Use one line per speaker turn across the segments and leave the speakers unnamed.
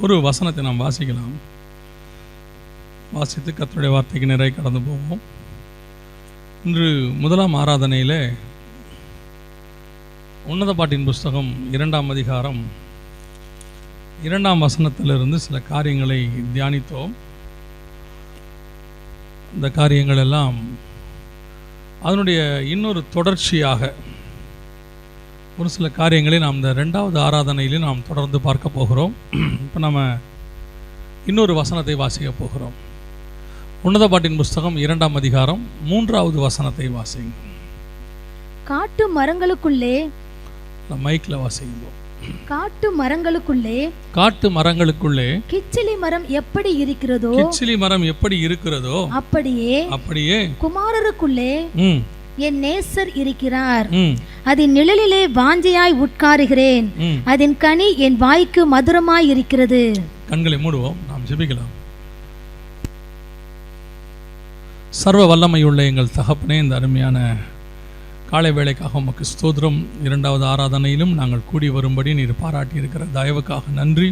ஒரு வசனத்தை நாம் வாசிக்கலாம். வாசித்து கர்த்தருடைய வார்த்தைக்கு நிறைய கடந்து போவோம். இன்று முதலாம் ஆராதனையில் உன்னத பாட்டின் புஸ்தகம் 2ஆம் அதிகாரம் 2ஆம் வசனத்திலிருந்து சில காரியங்களை தியானித்தோம். இந்த காரியங்கள் எல்லாம் அதனுடைய இன்னொரு தொடர்ச்சியாக ஒரு சில காரியங்களை நாம் இந்த 2வது ஆராதனையிலே நாம் தொடர்ந்து பார்க்க போகிறோம். இப்போ நம்ம இன்னொரு வசனத்தை வாசிக்க போகிறோம். உன்னத பாட்டின் புஸ்தகம் 2ஆம் அதிகாரம் 3வது வசனத்தை வாசிங்க.
காட்டு மரங்களுக்குள்ளே,
மைக்கில் வாசிங்க.
காட்டு மரங்களுக்குள்ளே
கிச்சிலி மரம் எப்படி இருக்கிறதோ அப்படியே
குமாரருக்குள்ளே என் நேசர் இருக்கிறார். அதன் நிழலிலே வாஞ்சையாய் உட்காருகிறேன். அதன் கனி என் வாய்க்கு மதுரமாய் இருக்கிறது.
கண்களை மூடுவோம், நாம் ஜெபிக்கலாம். சர்வ வல்லமையுள்ள எங்கள் தகப்பனே, இந்த அருமையான காலை வேளைக்காக உமக்கு ஸ்தோத்திரம். 2வது ஆராதனையிலும் நாங்கள் கூடி வரும்படி நீர் பாராட்டி இருக்கிற தயவுக்காக நன்றி.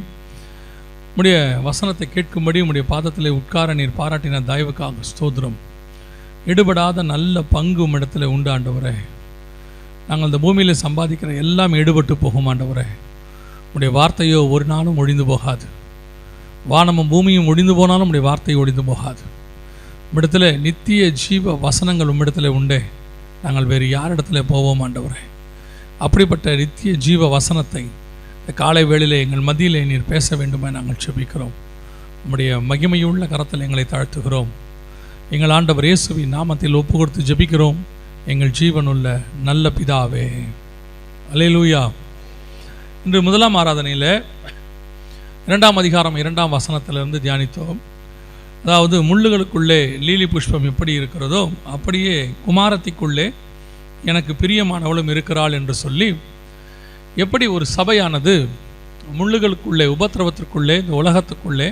உம்முடைய வசனத்தை கேட்கும்படி உம்முடைய பாதத்தில் உட்கார நீர் பாராட்டின தயவுக்காக ஸ்தோத்திரம். எடுபடாத நல்ல பங்கு உம்மிடத்தில் உண்டு ஆண்டவரே. நாங்கள் இந்த பூமியில் சம்பாதிக்கிற எல்லாம் எடுபட்டு போகும் ஆண்டவரே. உம்முடைய வார்த்தையோ ஒரு நாளும் ஒழிந்து போகாது. வானமும் பூமியும் ஒழிந்து போனாலும் உம்முடைய வார்த்தை ஒழிந்து போகாது. உம்மிடத்தில் நித்திய ஜீவ வசனங்கள் உம்மிடத்தில் உண்டே. நாங்கள் வேறு யாரிடத்துல போவோம் ஆண்டவரே. அப்படிப்பட்ட நித்திய ஜீவ வசனத்தை இந்த காலை வேளையிலே எங்கள் மத்தியிலே நீர் பேச வேண்டுமே நாங்கள் ஜெபிக்கிறோம். உம்முடைய மகிமையுள்ள கரத்தில் எங்களை தாழ்த்துகிறோம். எங்கள் ஆண்டவர் இயேசுவின் நாமத்தில் ஒப்பு கொடுத்து ஜெபிக்கிறோம் எங்கள் ஜீவனுள்ள நல்ல பிதாவே. அல்லேலூயா. இன்று முதலாம் ஆராதனையில் 2ஆம் அதிகாரம் 2ஆம் வசனத்திலிருந்து தியானித்தோம். அதாவது முள்ளுகளுக்குள்ளே லீலி புஷ்பம் எப்படி இருக்கிறதோ அப்படியே குமாரத்திக்குள்ளே எனக்கு பிரியமானவளும் இருக்கிறாள் என்று சொல்லி, எப்படி ஒரு சபையானது முள்ளுகளுக்குள்ளே, உபத்திரவத்திற்குள்ளே, இந்த உலகத்துக்குள்ளே,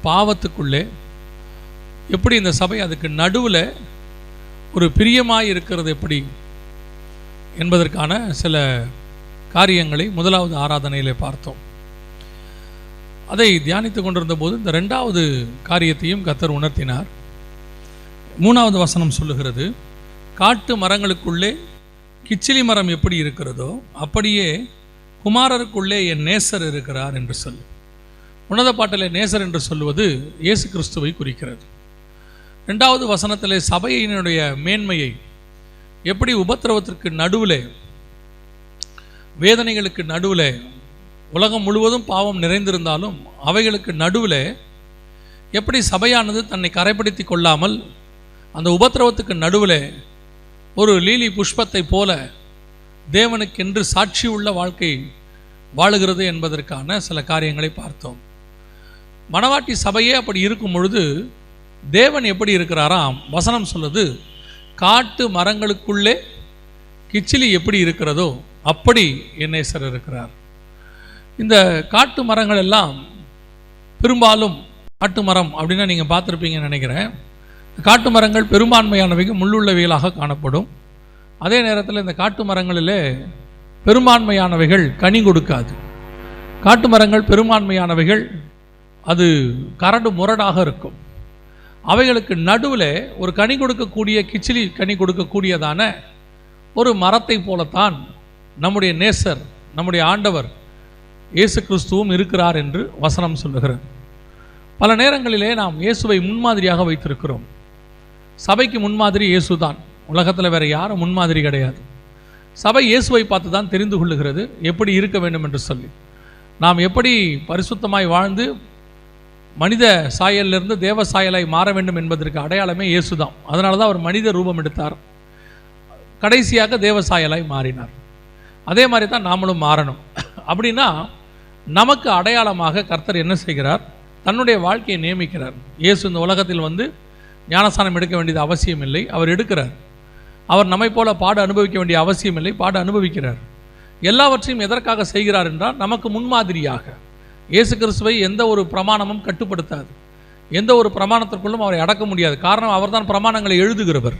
பாவத்துக்குள்ளே எப்படி இந்த சபை அதுக்கு நடுவில் ஒரு பிரியமாய் இருக்கிறது எப்படி என்பதற்கான சில காரியங்களை முதலாவது ஆராதனையிலே பார்த்தோம். அதை தியானித்து கொண்டிருந்த போது இந்த 2வது காரியத்தையும் கர்த்தர் உணர்த்தினார். 3வது வசனம் சொல்லுகிறது, காட்டு மரங்களுக்குள்ளே கிச்சிலி மரம் எப்படி இருக்கிறதோ அப்படியே குமாரருக்குள்ளே என் நேசர் இருக்கிறார் என்று சொல்லி. உன்னத பாட்டிலே நேசர் என்று சொல்லுவது இயேசு கிறிஸ்துவை குறிக்கிறது. 2வது வசனத்திலே சபையினுடைய மேன்மையை, எப்படி உபத்திரவத்திற்கு நடுவில், வேதனைகளுக்கு நடுவில், உலகம் முழுவதும் பாவம் நிறைந்திருந்தாலும் அவைகளுக்கு நடுவில் எப்படி சபையானது தன்னை கரைப்படுத்தி கொள்ளாமல் அந்த உபத்திரவத்துக்கு நடுவில் ஒரு லீலி புஷ்பத்தை போல தேவனுக்கென்று சாட்சி உள்ள வாழ்க்கை வாழுகிறது என்பதற்கான சில காரியங்களை பார்த்தோம். மணவாட்டி சபையே அப்படி இருக்கும் பொழுது தேவன் எப்படி இருக்கிறாராம்? வசனம் சொல்லுது, காட்டு மரங்களுக்குள்ளே கிச்சிலி எப்படி இருக்கிறதோ அப்படி என் நேசர் இருக்கிறார். இந்த காட்டு மரங்கள் எல்லாம் பெரும்பாலும், காட்டு மரம் அப்படின்னா நீங்கள் பார்த்துருப்பீங்கன்னு நினைக்கிறேன், காட்டு மரங்கள் பெரும்பான்மையானவைகள் முள்ளுள்ளவைகளாக காணப்படும். அதே நேரத்தில் இந்த காட்டு மரங்களில் பெரும்பான்மையானவைகள் கனி கொடுக்காது. காட்டு மரங்கள் பெரும்பான்மையானவைகள் அது கரடு முரடாக இருக்கும். அவைகளுக்கு நடுவில் ஒரு கனி கொடுக்கக்கூடிய, கிச்சிலி கனி கொடுக்கக்கூடியதான ஒரு மரத்தை போலத்தான் நம்முடைய நேசர், நம்முடைய ஆண்டவர் இயேசு கிறிஸ்துவும் இருக்கிறார் என்று வசனம் சொல்லுகிறது. பல நேரங்களிலே நாம் இயேசுவை முன்மாதிரியாக வைத்திருக்கிறோம். சபைக்கு முன்மாதிரி இயேசு தான். உலகத்தில் வேறு யாரும் முன்மாதிரி கிடையாது. சபை இயேசுவை பார்த்து தான் தெரிந்து கொள்ளுகிறது எப்படி இருக்க வேண்டும் என்று சொல்லி. நாம் எப்படி பரிசுத்தமாய் வாழ்ந்து மனித சாயலிலிருந்து தேவ சாயலாய் மாற வேண்டும் என்பதற்கு அடையாளமே இயேசு தான். அதனால தான் அவர் மனித ரூபம் எடுத்தார், கடைசியாக தேவ சாயலாய் மாறினார். அதே மாதிரி தான் நாமளும் மாறணும். அப்படின்னா நமக்கு அடையாளமாக கர்த்தர் என்ன செய்கிறார்? தன்னுடைய வாழ்க்கையை நியமிக்கிறார். இயேசு இந்த உலகத்தில் வந்து ஞானஸ்நானம் எடுக்க வேண்டியது அவசியம் இல்லை, அவர் எடுக்கிறார். அவர் நம்மை போல பாடு அனுபவிக்க வேண்டிய அவசியம் இல்லை, பாடு அனுபவிக்கிறார். எல்லாவற்றையும் எதற்காக செய்கிறார் என்றால் நமக்கு முன்மாதிரியாக. இயேசு கிறிஸ்துவை எந்த ஒரு பிரமாணமும் கட்டுப்படுத்தாது. எந்த ஒரு பிரமாணத்திற்குள்ளும் அவரை அடக்க முடியாது. காரணம், அவர்தான் பிரமாணங்களை எழுதுகிறவர்,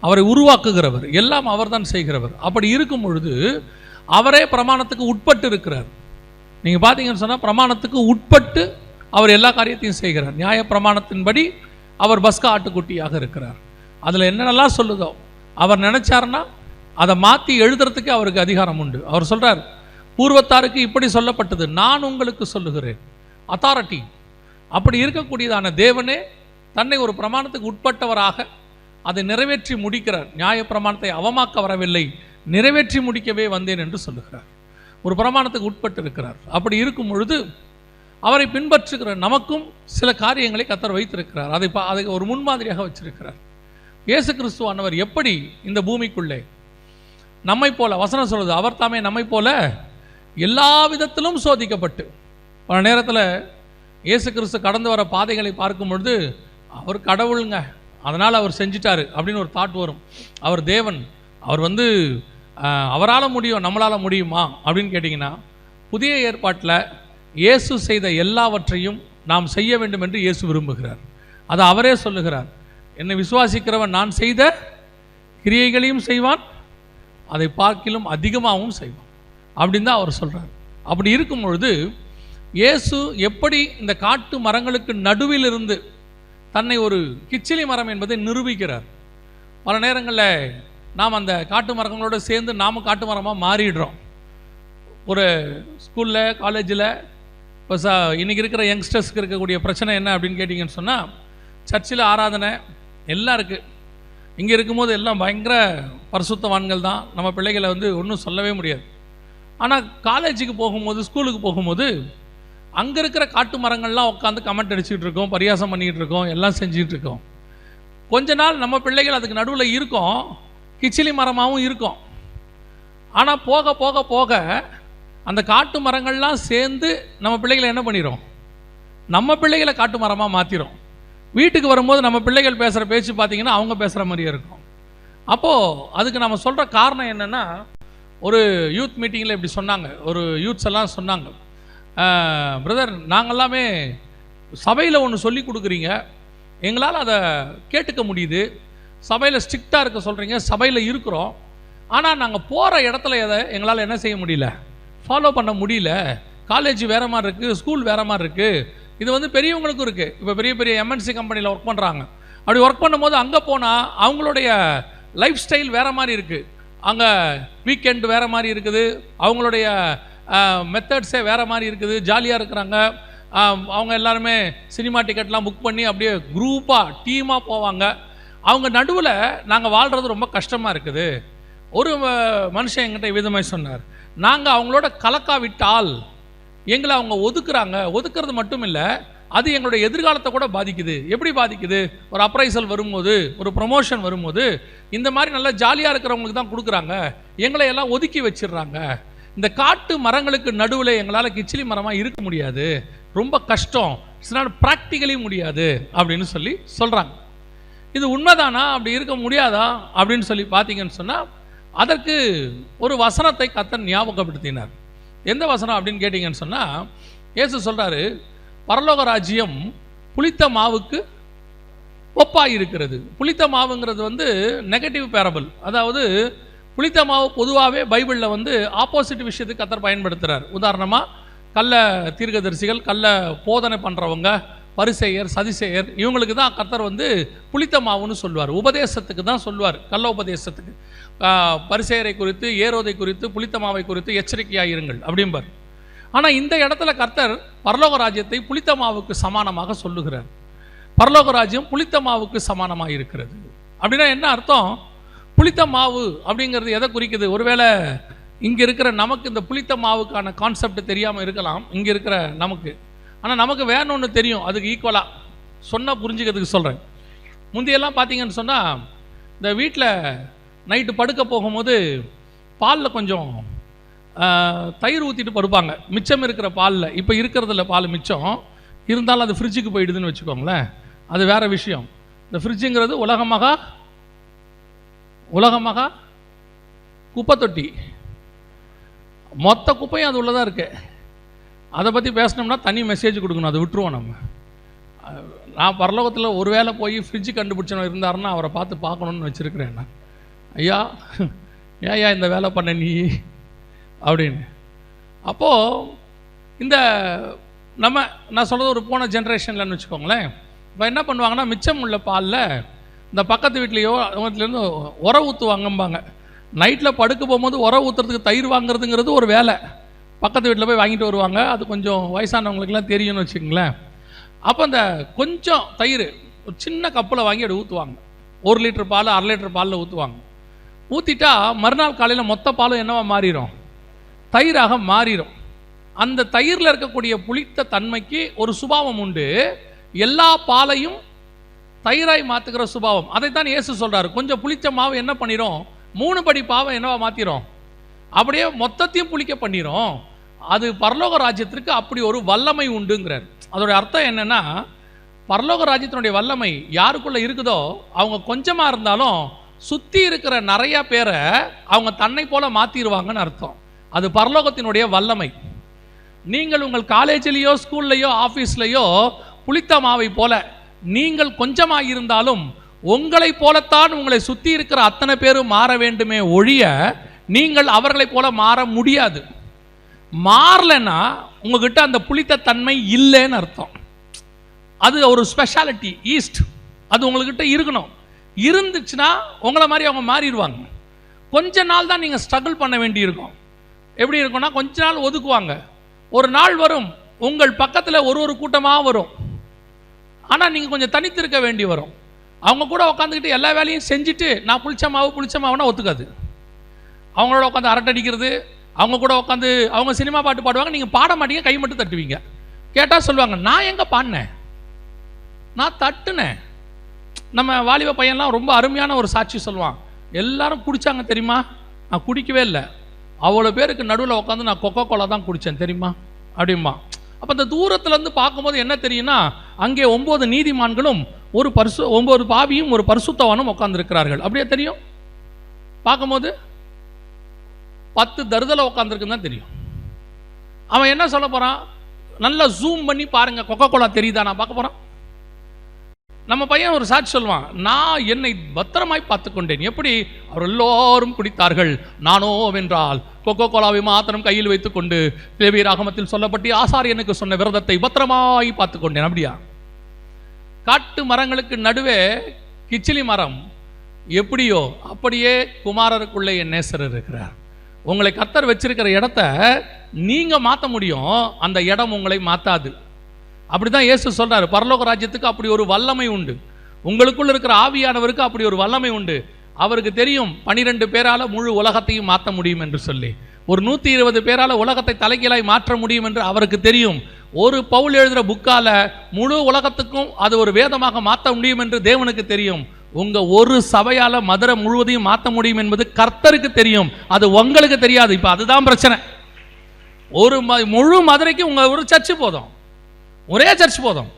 அவரை உருவாக்குகிறவர், எல்லாம் அவர்தான் செய்கிறவர். அப்படி இருக்கும் பொழுது அவரே பிரமாணத்துக்கு உட்பட்டு இருக்கிறார். நீங்கள் பார்த்தீங்கன்னு சொன்னால் பிரமாணத்துக்கு உட்பட்டு அவர் எல்லா காரியத்தையும் செய்கிறார். நியாய பிரமாணத்தின்படி அவர் பஸ்கா ஆட்டுக்குட்டியாக இருக்கிறார். அதில் என்னென்னலாம் சொல்லுதோ அவர் நினைச்சாருன்னா அதை மாற்றி எழுதுறதுக்கு அவருக்கு அதிகாரம் உண்டு. அவர் சொல்கிறார், பூர்வத்தாருக்கு இப்படி சொல்லப்பட்டது, நான் உங்களுக்கு சொல்லுகிறேன். அத்தாரிட்டி. அப்படி இருக்கக்கூடியதான தேவனே தன்னை ஒரு பிரமாணத்துக்கு உட்பட்டவராக அதை நிறைவேற்றி முடிக்கிறார். நியாய பிரமாணத்தை அவமாக்க வரவில்லை, நிறைவேற்றி முடிக்கவே வந்தேன் என்று சொல்லுகிறார். ஒரு பிரமாணத்துக்கு உட்பட்டு இருக்கிறார். அப்படி இருக்கும் பொழுது அவரை பின்பற்றுகிற நமக்கும் சில காரியங்களை கர்த்தர் வைத்திருக்கிறார். அதை ஒரு முன்மாதிரியாக வச்சிருக்கிறார். இயேசு கிறிஸ்துவானவர் எப்படி இந்த பூமிக்குள்ளே நம்மை போல, வசனம் சொல்லுது, அவர் தாமே நம்மை போல எல்லா விதத்திலும் சோதிக்கப்பட்டு, பல நேரத்தில் இயேசு கிறிஸ்து கடந்து வர பாதைகளை பார்க்கும் பொழுது அவர் கடவுளுங்க, அதனால் அவர் செஞ்சிட்டாரு அப்படின்னு ஒரு தாட் வரும். அவர் தேவன், அவர் அவரால் முடியும், நம்மளால் முடியுமா அப்படின்னு கேட்டிங்கன்னா, புதிய ஏற்பாட்டில் இயேசு செய்த எல்லாவற்றையும் நாம் செய்ய வேண்டும் என்று இயேசு விரும்புகிறார். அதை அவரே சொல்லுகிறார், என்னை விசுவாசிக்கிறவன் நான் செய்த கிரியைகளையும் செய்வான், அதை பார்க்கிலும் அதிகமாகவும் செய்வான் அப்படின்னு தான் அவர் சொல்கிறார். அப்படி இருக்கும் பொழுது இயேசு எப்படி இந்த காட்டு மரங்களுக்கு நடுவில் இருந்து தன்னை ஒரு கிச்சிலி மரம் என்பதை நிரூபிக்கிறார். பல நேரங்களில் நாம் அந்த காட்டு மரங்களோடு சேர்ந்து நாம் காட்டு மரமாக மாறிடுறோம். ஒரு ஸ்கூலில், காலேஜில் இப்போ இன்றைக்கி இருக்கிற யங்ஸ்டர்ஸ்க்கு இருக்கக்கூடிய பிரச்சனை என்ன அப்படின்னு கேட்டிங்கன்னு சொன்னால், சர்ச்சில் ஆராதனை எல்லாம் இருக்குது. இங்கே இருக்கும்போது எல்லாம் பயங்கர பரிசுத்தவான்கள் தான், நம்ம பிள்ளைகளை ஒன்றும் சொல்லவே முடியாது. ஆனால் காலேஜுக்கு போகும்போது, ஸ்கூலுக்கு போகும்போது அங்கே இருக்கிற காட்டு மரங்கள்லாம் உட்காந்து கமெண்ட் அடிச்சுக்கிட்டு இருக்கோம், பரியாசம் பண்ணிக்கிட்டு இருக்கோம், எல்லாம் செஞ்சுக்கிட்டு இருக்கோம். கொஞ்ச நாள் நம்ம பிள்ளைகள் அதுக்கு நடுவில் இருக்கும், கிச்சிலி மரமாகவும் இருக்கும். ஆனால் போக போக போக அந்த காட்டு மரங்கள்லாம் சேர்ந்து நம்ம பிள்ளைகளை என்ன பண்ணிடும், நம்ம பிள்ளைகளை காட்டு மரமாக மாற்றிடும். வீட்டுக்கு வரும்போது நம்ம பிள்ளைகள் பேசுகிற பேச்சு பார்த்திங்கன்னா அவங்க பேசுகிற மாதிரியே இருக்கும். அப்போது அதுக்கு நம்ம சொல்கிற காரணம் என்னென்னா, ஒரு யூத் மீட்டிங்கில் இப்படி சொன்னாங்க, ஒரு யூத்ஸ் எல்லாம் சொன்னாங்க, பிரதர் நாங்கள்லாமே சபையில் ஒன்று சொல்லி கொடுக்குறீங்க, எங்களால் அதை கேட்டுக்க முடியுது, சபையில் ஸ்ட்ரிக்டாக இருக்க சொல்கிறீங்க, சபையில் இருக்கிறோம், ஆனால் நாங்கள் போகிற இடத்துல எங்களால் என்ன செய்ய முடியல, ஃபாலோ பண்ண முடியல. காலேஜ் வேறு மாதிரி இருக்குது, ஸ்கூல் வேறு மாதிரி இருக்குது. இது பெரியவங்களுக்கும் இருக்குது. இப்போ பெரிய பெரிய எம்என்சி கம்பெனியில் ஒர்க் பண்ணுறாங்க. அப்படி ஒர்க் பண்ணும்போது அங்கே போனால் அவங்களுடைய லைஃப் ஸ்டைல் வேறு மாதிரி இருக்குது. அங்கே வீக்கெண்ட் வேறு மாதிரி இருக்குது, அவங்களுடைய மெத்தட்ஸே வேறு மாதிரி இருக்குது, ஜாலியாக இருக்கிறாங்க. அவங்க எல்லாருமே சினிமா டிக்கெட்லாம் புக் பண்ணி அப்படியே குரூப்பாக டீமாக போவாங்க. அவங்க நடுவில் நாங்கள் வாழ்கிறது ரொம்ப கஷ்டமாக இருக்குது. ஒரு மனுஷன் என்கிட்ட விதமாக சொன்னார், நாங்கள் அவங்களோட கலக்காவிட்டால் எங்களை அவங்க ஒதுக்குறாங்க. ஒதுக்குறது மட்டும் இல்லை, அது எங்களுடைய எதிர்காலத்தை கூட பாதிக்குது. எப்படி பாதிக்குது, ஒரு அப்ரைசல் வரும்போது, ஒரு ப்ரொமோஷன் வரும்போது இந்த மாதிரி நல்லா ஜாலியாக இருக்கிறவங்களுக்கு தான் கொடுக்குறாங்க, எங்களை எல்லாம் ஒதுக்கி வச்சிடுறாங்க. இந்த காட்டு மரங்களுக்கு நடுவில் எங்களால் கிச்சிலி மரமாக இருக்க முடியாது, ரொம்ப கஷ்டம், இதனால் ப்ராக்டிக்கலி முடியாது அப்படின்னு சொல்கிறாங்க. இது உண்மைதானா, அப்படி இருக்க முடியாதா அப்படின்னு சொல்லி பார்த்தீங்கன்னு சொன்னால், அதற்கு ஒரு வசனத்தை கர்த்தர் ஞாபகப்படுத்தினார். எந்த வசனம் அப்படின்னு கேட்டிங்கன்னு சொன்னால், இயேசு சொல்கிறாரு, பரலோக ராஜ்யம் புளித்த மாவுக்கு ஒப்பாக இருக்கிறது. புளித்த மாவுங்கிறது நெகட்டிவ் பேரபிள். அதாவது புளித்த மாவு பொதுவாகவே பைபிளில் ஆப்போசிட் விஷயத்துக்கு கர்த்தர் பயன்படுத்துகிறார். உதாரணமாக கள்ள தீர்க்கதரிசிகள், கள்ள போதனை பண்ணுறவங்க, பரிசேயர், சதிசேயர், இவங்களுக்கு தான் கர்த்தர் புளித்த மாவுன்னு சொல்லுவார். உபதேசத்துக்கு தான் சொல்லுவார், கள்ள உபதேசத்துக்கு. பரிசேயரை குறித்து, ஏரோதை குறித்து, புளித்த மாவை குறித்து எச்சரிக்கையாக இருங்கள் அப்படிம்பார். ஆனால் இந்த இடத்துல கர்த்தர் பரலோக ராஜ்யத்தை புளித்த மாவுக்கு சமானமாக சொல்லுகிறார். பரலோக ராஜ்யம் புளித்த மாவுக்கு சமானமாக இருக்கிறது. அப்படின்னா என்ன அர்த்தம்? புளித்த மாவு அப்படிங்கிறது எதை குறிக்குது? ஒருவேளை இங்கே இருக்கிற நமக்கு இந்த புளித்த மாவுக்கான கான்செப்ட் தெரியாமல் இருக்கலாம், இங்கே இருக்கிற நமக்கு. ஆனால் நமக்கு வேணும் ஒன்று தெரியும், அதுக்கு ஈக்குவலாக சொன்னால் புரிஞ்சுக்கிறதுக்கு சொல்கிறேன். முந்தையெல்லாம் பார்த்தீங்கன்னு சொன்னால், இந்த வீட்டில் நைட்டு படுக்க போகும்போது பாலில் கொஞ்சம் தயிர் ஊற்றிட்டு படுப்பாங்க, மிச்சம் இருக்கிற பாலில். இப்போ இருக்கிறதில்ல பால் மிச்சம் இருந்தாலும் அது ஃப்ரிட்ஜுக்கு போயிடுதுன்னு வச்சுக்கோங்களேன், அது வேறு விஷயம். இந்த ஃப்ரிட்ஜுங்கிறது உலகமாக குப்பை தொட்டி, மொத்த குப்பையும் அது உள்ளதாக இருக்கு. அதை பற்றி பேசினோம்னா தனி மெசேஜ் கொடுக்கணும், அதை விட்டுருவோம் நம்ம. நான் பரலோகத்தில் ஒரு வேளை போய் ஃப்ரிட்ஜு கண்டுபிடிச்சவன் இருந்தாருன்னா அவரை பார்க்கணுன்னு வச்சுருக்கிறேன் நான். ஐயா ஏன் இந்த வேலை பண்ண நீ அப்படின்னு. அப்போது இந்த நான் சொல்கிறது ஒரு போன ஜென்ரேஷன்லன்னு வச்சுக்கோங்களேன். இப்போ என்ன பண்ணுவாங்கன்னா, மிச்சம் உள்ள பாலில் இந்த பக்கத்து வீட்லேயோ அவங்கலேருந்து உரம் ஊற்றுவாங்கம்பாங்க. நைட்டில் படுக்க போகும்போது உரம் ஊற்றுறதுக்கு தயிர் வாங்குறதுங்கிறது ஒரு வேலை. பக்கத்து வீட்டில் போய் வாங்கிட்டு வருவாங்க. அது கொஞ்சம் வயசானவங்களுக்குலாம் தெரியும்னு வச்சுக்கோங்களேன். அப்போ அந்த கொஞ்சம் தயிர் ஒரு சின்ன கப்பில் வாங்கி அப்படி ஊற்றுவாங்க. 1 லிட்டர் பால் 1/2 லிட்டர் பாலில் ஊற்றுவாங்க. ஊற்றிட்டா மறுநாள் காலையில் மொத்த பாலும் என்னவா மாறிடும்? தயிராக மாறிடும். அந்த தயிரில் இருக்கக்கூடிய புளித்த தன்மைக்கு ஒரு சுபாவம் உண்டு. எல்லா பாலையும் தயிராய் மாற்றுக்கிற சுபாவம். அதைத்தான் இயேசு சொல்கிறார். கொஞ்சம் புளித்த மாவு என்ன பண்ணிடும்? 3 படி பாவை என்னவா மாற்றிடும்? அப்படியே மொத்தத்தையும் புளிக்க பண்ணிடும். அது பரலோக ராஜ்யத்திற்கு அப்படி ஒரு வல்லமை உண்டுங்கிறார். அதோடைய அர்த்தம் என்னென்னா, பரலோக ராஜ்யத்தினுடைய வல்லமை யாருக்குள்ளே இருக்குதோ அவங்க கொஞ்சமாக இருந்தாலும் சுற்றி இருக்கிற நிறைய பேரை அவங்க தன்னை போல மாற்றிடுவாங்கன்னு அர்த்தம். அது பரலோகத்தினுடைய வல்லமை. நீங்கள் உங்கள் காலேஜிலேயோ ஸ்கூல்லையோ ஆஃபீஸ்லையோ புளித்த மாவை போல நீங்கள் கொஞ்சமாக இருந்தாலும் உங்களை போலத்தான் உங்களை சுற்றி இருக்கிற அத்தனை பேரும் மாற வேண்டுமே ஒழிய நீங்கள் அவர்களைப் போல மாற முடியாது. மாறலைன்னா உங்ககிட்ட அந்த புளித்த தன்மை இல்லைன்னு அர்த்தம். அது ஒரு ஸ்பெஷாலிட்டி, ஈஸ்ட். அது உங்கள்கிட்ட இருக்கணும். இருந்துச்சுன்னா உங்களை மாதிரி அவங்க மாறிடுவாங்க. கொஞ்ச நாள் தான் நீங்கள் ஸ்ட்ரகிள் பண்ண வேண்டி இருக்கும். எப்படி இருக்கும்னா, கொஞ்ச நாள் ஒதுக்குவாங்க. ஒரு நாள் வரும், உங்கள் பக்கத்தில் ஒரு கூட்டமாக வரும். ஆனால் நீங்கள் கொஞ்சம் தனித்து இருக்க வேண்டி வரும். அவங்க கூட உட்காந்துக்கிட்டு எல்லா வேலையும் செஞ்சுட்டு நான் புளிச்ச மாவுனா ஒத்துக்காது. அவங்களோட உட்காந்து அரட்டை அடிக்கிறது, அவங்க கூட உட்காந்து அவங்க சினிமா பாட்டு பாடுவாங்க, நீங்கள் பாட மாட்டீங்க, கை மட்டும் தட்டுவீங்க. கேட்டால் சொல்லுவாங்க, நான் எங்கே பாடினேன், நான் தட்டுனேன். நம்ம வாலிப பையன்லாம் ரொம்ப அருமையான ஒரு சாட்சி சொல்லுவான். எல்லாரும் குடித்தாங்க தெரியுமா, நான் குடிக்கவே இல்லை. அவ்வளோ பேருக்கு நடுவில் உட்காந்து நான் கொக்கோ கோலா தான் குடித்தேன் தெரியுமா அப்படிமா. அப்போ அந்த தூரத்துலேருந்து பார்க்கும்போது என்ன தெரியும்னா, அங்கே 9 நீதிமான்களும் 9 பாவியும் ஒரு பரிசுத்தவானும் உட்காந்துருக்கிறார்கள். அப்படியே தெரியும். பார்க்கும்போது 10 தருதலை உட்காந்துருக்குன்னு தான் தெரியும். அவன் என்ன சொல்ல போகிறான்? நல்லா ஜூம் பண்ணி பாருங்க, கொக்கோ கோலா தெரியுதா நான் பார்க்க போகிறான். நம்ம பையன் ஒரு சாட்சி சொல்லுவான், நான் என்னை பத்திரமாய் பார்த்து கொண்டேன். எப்படி? அவர் எல்லோரும் குடித்தார்கள், நானோ வென்றால் கொக்கோ கோலாவை மாத்திரம் கையில் வைத்துக் கொண்டு லேவியராகமத்தில் சொல்லப்பட்டு ஆசாரியனுக்கு சொன்ன விரதத்தை பத்திரமாய் பார்த்து கொண்டேன். அப்படியா? காட்டு மரங்களுக்கு நடுவே கிச்சிலி மரம் எப்படியோ அப்படியே குமாரருக்குள்ளே என் நேசர் இருக்கிறார். உங்களை கர்த்தர் வச்சிருக்கிற இடத்த நீங்க மாற்ற முடியும், அந்த இடம் உங்களை மாற்றாது. அப்படிதான் இயேசு சொல்றாரு. பரலோக ராஜ்யத்துக்கு அப்படி ஒரு வல்லமை உண்டு. உங்களுக்குள்ள இருக்கிற ஆவியானவருக்கு அப்படி ஒரு வல்லமை உண்டு. அவருக்கு தெரியும் 12 பேரால முழு உலகத்தையும் மாற்ற முடியும் என்று சொல்லி. ஒரு 120 பேரால உலகத்தை தலைகீழாய் மாற்ற முடியும் என்று அவருக்கு தெரியும். ஒரு பவுல் எழுதுகிற புக்கால முழு உலகத்துக்கும் அது ஒரு வேதமாக மாற்ற முடியும் என்று தேவனுக்கு தெரியும். உங்க ஒரு சபையால மதுரை முழுவதையும் மாற்ற முடியும் என்பது கர்த்தருக்கு தெரியும். அது உங்களுக்கு தெரியாது. இப்ப அதுதான் பிரச்சனை. ஒரு முழு மதுரைக்கு உங்க ஒரு சர்ச்சு போதும், ஒரே சர்ச் போதும்.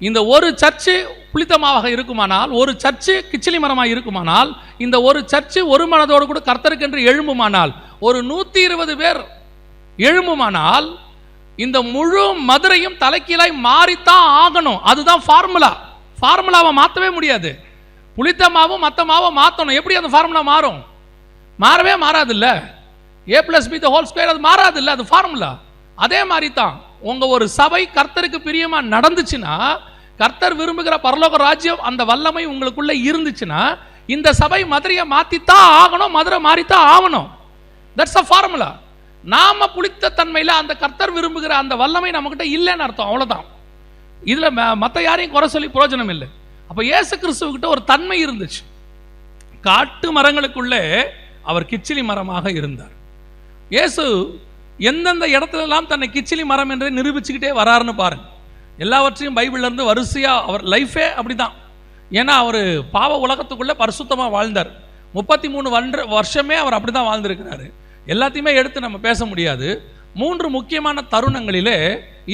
இந்த ஒரு சர்ச்சு புளித்தமாவாக இருக்குமானால், ஒரு சர்ச்சு கிச்சிலி மரமாக இருக்குமானால், இந்த ஒரு சர்ச்சு ஒரு மனதோடு கூட கர்த்தருக்கென்று எழும்புமானால், ஒரு 120 பேர் எழும்புமானால், இந்த முழு மதுரையும் தலைக்கீழாய் மாறித்தான் ஆகணும். அதுதான் ஃபார்முலா. ஃபார்முலாவை மாற்றவே முடியாது. புளித்த மாவும் மற்ற மாவை மாற்றணும். எப்படி அந்த ஃபார்முலா மாறும்? மாறவே மாறாது. இல்லை A+B² அது மாறாது. இல்லை, அது ஃபார்முலா. அதே மாதிரி தான் உங்க ஒரு சபை கர்த்தருக்கு பிரியமா நடந்துச்சுன்னா, கர்த்தர் விரும்புகிற பரலோக ராஜ்யம் அந்த வல்லமை உங்களுக்குள்ள இருந்துச்சுன்னா, இந்த சபை மதுரையை மாத்தித்தான் ஆகணும், மதுரை மாறித்தான் ஆகணும். That's a formula. நாம புளித்த தன்மையில அந்த கர்த்தர் விரும்புகிற அந்த வல்லமை நம்மகிட்ட இல்லைன்னு அர்த்தம். அவ்வளவுதான். இதுல மற்ற யாரையும் குறை சொல்லி பிரயோஜனம் இல்லை. அப்ப இயேசு கிறிஸ்துவுக்கிட்ட ஒரு தன்மை இருந்துச்சு. காட்டு மரங்களுக்குள்ளே அவர் கிச்சிலி மரமாக இருந்தார். இயேசு எந்தெந்த இடத்துல எல்லாம் தன்னை கிச்சிலி மரம் என்று நிரூபிச்சுக்கிட்டே வராருன்னு பாருங்க. எல்லாவற்றையும் பைபிள்ல இருந்து வரிசையா அவர் லைஃபே அப்படிதான். ஏன்னா அவர் பாவ உலகத்துக்குள்ள பரிசுத்தமா வாழ்ந்தார். 33 வருஷமே அவர் அப்படிதான் வாழ்ந்திருக்கிறாரு. எல்லாத்தையுமே எடுத்து நம்ம பேச முடியாது. 3 முக்கியமான தருணங்களிலே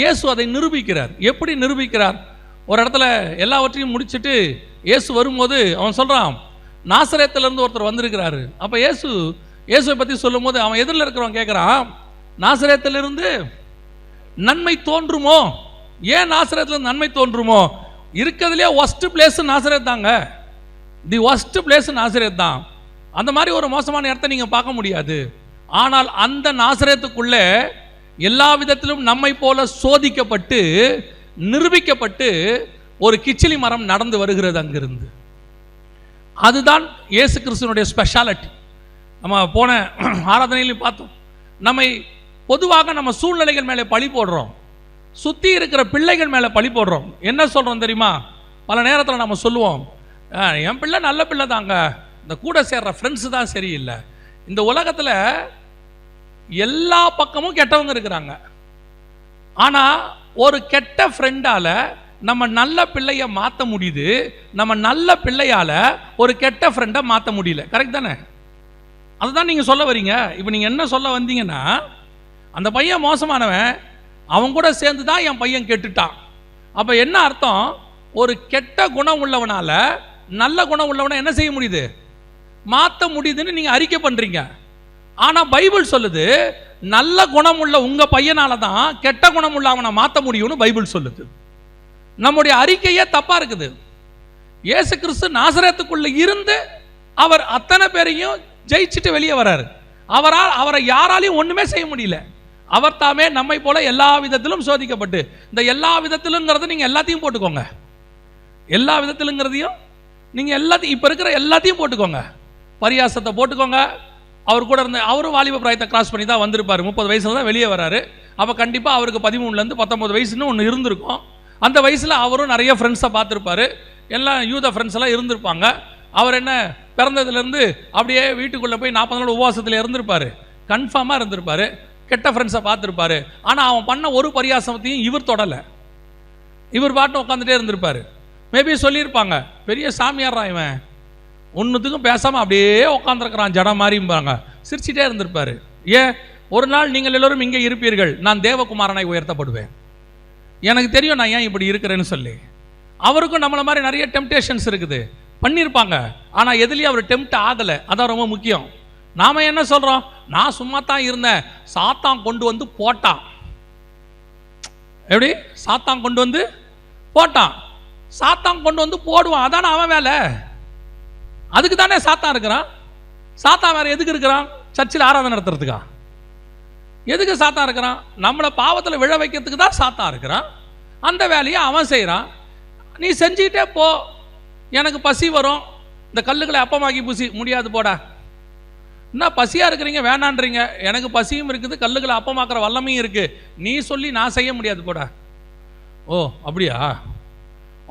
இயேசு அதை நிரூபிக்கிறார். எப்படி நிரூபிக்கிறார்? ஒரு இடத்துல எல்லாவற்றையும் முடிச்சுட்டு இயேசு வரும்போது அவன் சொல்றான், நாசரேத்திலிருந்து ஒருத்தர் வந்திருக்கிறாரு. அப்ப இயேசுவை பத்தி சொல்லும் போது அவன் எதிரில் இருக்கிறவன் கேட்கிறான், நாசரேத்திலிருந்து நன்மை தோன்றுமோ? ஏன் நாசரேத்திலிருந்து நன்மை தோன்றுமோ? இருக்கிறதுலே ஒஸ்ட் பிளேஸ் நாசரேத் தாங்க. தி ஒஸ்ட் பிளேஸ் நாசரேத் தான். அந்த மாதிரி ஒரு மோசமான இடத்தை நீங்க பார்க்க முடியாது. ஆனால் அந்த நாசரேத்துக்குள்ளே எல்லா விதத்திலும் நம்மை போல சோதிக்கப்பட்டு நிரூபிக்கப்பட்டு ஒரு கிச்சிலி மரம் நடந்து வருகிறது அங்கிருந்து. அதுதான் இயேசு கிறிஸ்துவனுடைய ஸ்பெஷாலிட்டி. நம்ம போன ஆராதனையிலும் பார்த்தோம். நம்மை பொதுவாக நம்ம சூழ்நிலைகள் மேலே பழி போடுறோம், சுற்றி இருக்கிற பிள்ளைகள் மேலே பழி போடுறோம். என்ன சொல்கிறோம் தெரியுமா? பல நேரத்தில் நம்ம சொல்லுவோம், என் பிள்ளை நல்ல பிள்ளை தாங்க, இந்த கூட சேர்ற ஃப்ரெண்ட்ஸு தான் சரியில்லை. இந்த உலகத்தில் எல்லா பக்கமும் கெட்டவங்க இருக்கிறாங்க. ஆனால் ஒரு கெட்ட ஃப்ரெண்டால் நம்ம நல்ல பிள்ளைய மாற்ற முடியுது, நம்ம நல்ல பிள்ளையால் ஒரு கெட்ட ஃப்ரெண்டை மாற்ற முடியல. கரெக்ட் தானே? அதுதான் நீங்கள் சொல்ல வரீங்க. இப்போ நீங்கள் என்ன சொல்ல வந்தீங்கன்னா, அந்த பையன் மோசமானவன், அவன் கூட சேர்ந்து தான் என் பையன் கெட்டுட்டான். அப்போ என்ன அர்த்தம்? ஒரு கெட்ட குணம் உள்ளவனால நல்ல குணம் உள்ளவனை என்ன செய்ய முடியுது? மாற்ற முடியுதுன்னு நீங்கள் அறிக்கை பண்ணுறீங்க. ஆனால் பைபிள் சொல்லுது, நல்ல குணம் உள்ள உங்கள் பையனால தான் கெட்ட குணம் உள்ள அவனை மாற்ற முடியும்னு பைபிள் சொல்லுது. நம்முடைய அறிக்கையே தப்பாக இருக்குது. இயேசு கிறிஸ்து நாசரேத்துக்குள்ள இருந்து அவர் அத்தனை பேரையும் ஜெயிச்சுட்டு வெளியே வராரு. அவரை யாராலையும் ஒன்றுமே செய்ய முடியல. அவர் தாமே நம்மை போல எல்லா விதத்திலும் சோதிக்கப்பட்டு, இந்த எல்லா விதத்திலுங்கிறத நீங்கள் எல்லாத்தையும் போட்டுக்கோங்க. எல்லா விதத்திலுங்கிறதையும் நீங்கள் எல்லாத்தையும் இப்போ இருக்கிற எல்லாத்தையும் போட்டுக்கோங்க. பரியாசத்தை போட்டுக்கோங்க. அவர் கூட இருந்த அவரும் வாலிப பிராயத்தை கிராஸ் பண்ணி தான் வந்திருப்பார். 30 வயசில் தான் வெளியே வராரு. அப்போ கண்டிப்பாக அவருக்கு 13லேருந்து 19 வயசுன்னு ஒன்று இருந்திருக்கும். அந்த வயசில் அவரும் நிறைய ஃப்ரெண்ட்ஸை பார்த்துருப்பார். எல்லாம் யூத ஃப்ரெண்ட்ஸ் எல்லாம் இருந்திருப்பாங்க. அவர் என்ன பிறந்ததுலேருந்து அப்படியே வீட்டுக்குள்ளே போய் 40 நாள் உபவாசத்தில் இருந்திருப்பார். கன்ஃபார்மாக இருந்திருப்பார். கெட்ட ஃப்ரெண்ட்ஸை பார்த்துருப்பார். ஆனால் அவன் பண்ண ஒரு பரியாசத்தையும் இவர் தொடலை. இவர் பாட்டும் உட்காந்துட்டே இருந்திருப்பார். மேபி சொல்லியிருப்பாங்க, பெரிய சாமியாரா இவன், ஒன்றுத்துக்கும் பேசாமல் அப்படியே உட்காந்துருக்கிறான் ஜடம் மாதிரிம்பாங்க. சிரிச்சிட்டே இருந்திருப்பார். ஏன்? ஒரு நாள் நீங்கள் எல்லோரும் இங்கே இருப்பீர்கள், நான் தேவகுமாரனை உயர்த்தப்படுவேன். எனக்கு தெரியும் நான் ஏன் இப்படி இருக்கிறேன்னு சொல்லி. அவருக்கும் நம்மளை மாதிரி நிறைய டெம்டேஷன்ஸ் இருக்குது, பண்ணியிருப்பாங்க. ஆனால் எதுலேயும் அவர் டெம்ட் ஆகலை. அதான் ரொம்ப முக்கியம். நாம் என்ன சொல்கிறோம்? நான் சும்மா தான் இருந்தேன், சாத்தான் கொண்டு வந்து போட்டான். எப்படி? சாத்தான் கொண்டு வந்து போட்டான். சாத்தான் கொண்டு வந்து போடுவான், அதான அவன் வேலை. அதுக்கு தானே சாத்தான் இருக்கிறான். சாத்தான் வேற எதுக்கு இருக்கிறான்? சர்ச்சில் ஆராதனை நடத்துறதுக்கா? எதுக்கு சாத்தான் இருக்கிறான்? நம்மளை பாவத்தில் விழ வைக்கிறதுக்கு தான் சாத்தான் இருக்கிறான். அந்த வேலையை அவன் செய்கிறான். நீ செஞ்சுக்கிட்டே போ. எனக்கு பசி வரும், இந்த கல்லுகளை அப்பமாக்கி பூசி முடியாது போடா. என்ன பசியாக இருக்கிறீங்க வேணான்றீங்க? எனக்கு பசியும் இருக்குது, கல்லுகளை அப்பமாக்குற வல்லமையும் இருக்குது. நீ சொல்லி நான் செய்ய முடியாது போடா. ஓ அப்படியா?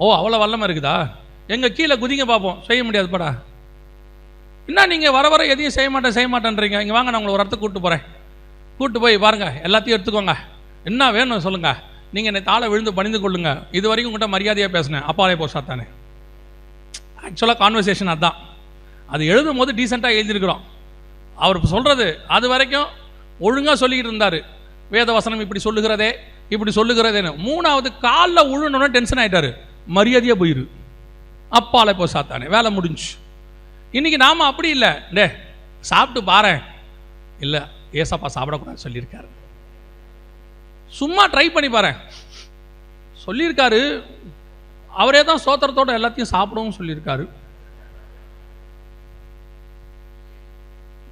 ஓ அவ்வளோ வல்லமை இருக்குதா? எங்கள் கீழே குதிங்க பார்ப்போம். செய்ய முடியாது போடா. என்ன நீங்கள் வர வர எதையும் செய்ய மாட்டேன்றீங்க? இங்கே வாங்க, நான் உங்களை ஒரு இடத்துக்கு கூப்பிட்டு போகிறேன். கூப்பிட்டு போய் பாருங்கள், எல்லாத்தையும் எடுத்துக்கோங்க. என்ன வேணும் சொல்லுங்கள். நீங்கள் என்னை தாழ விழுந்து பணிந்து கொள்ளுங்க. இது வரைக்கும் உங்கள்கிட்ட மரியாதையாக பேசினேன், அப்பாலே போ சாத்தானே. ஆக்சுவலாக கான்வர்சேஷன் அதுதான். அது எழுதும் போது டீசெண்டாக எழுதியிருக்கிறோம். அவர் சொல்கிறது அது வரைக்கும் ஒழுங்காக சொல்லிக்கிட்டு இருந்தார். வேத வசனம் இப்படி சொல்லுகிறதேன்னு. 3வது காலில் உழுணுன்னு டென்ஷன் ஆகிட்டார். மரியாதையாக போயிரு, அப்பாலே போ சாத்தானே, வேலை முடிஞ்சு. இன்றைக்கி நாம் அப்படி இல்லை. டே சாப்பிட்டு பாரு, இல்லை ஏசப்பா சாப்பிடக்கூடாது சொல்லியிருக்காரு. சும்மா ட்ரை பண்ணி பாரு சொல்லியிருக்காரு. அவரே தான் சோத்திரத்தோட எல்லாத்தையும் சாப்பிடவும் சொல்லியிருக்காரு.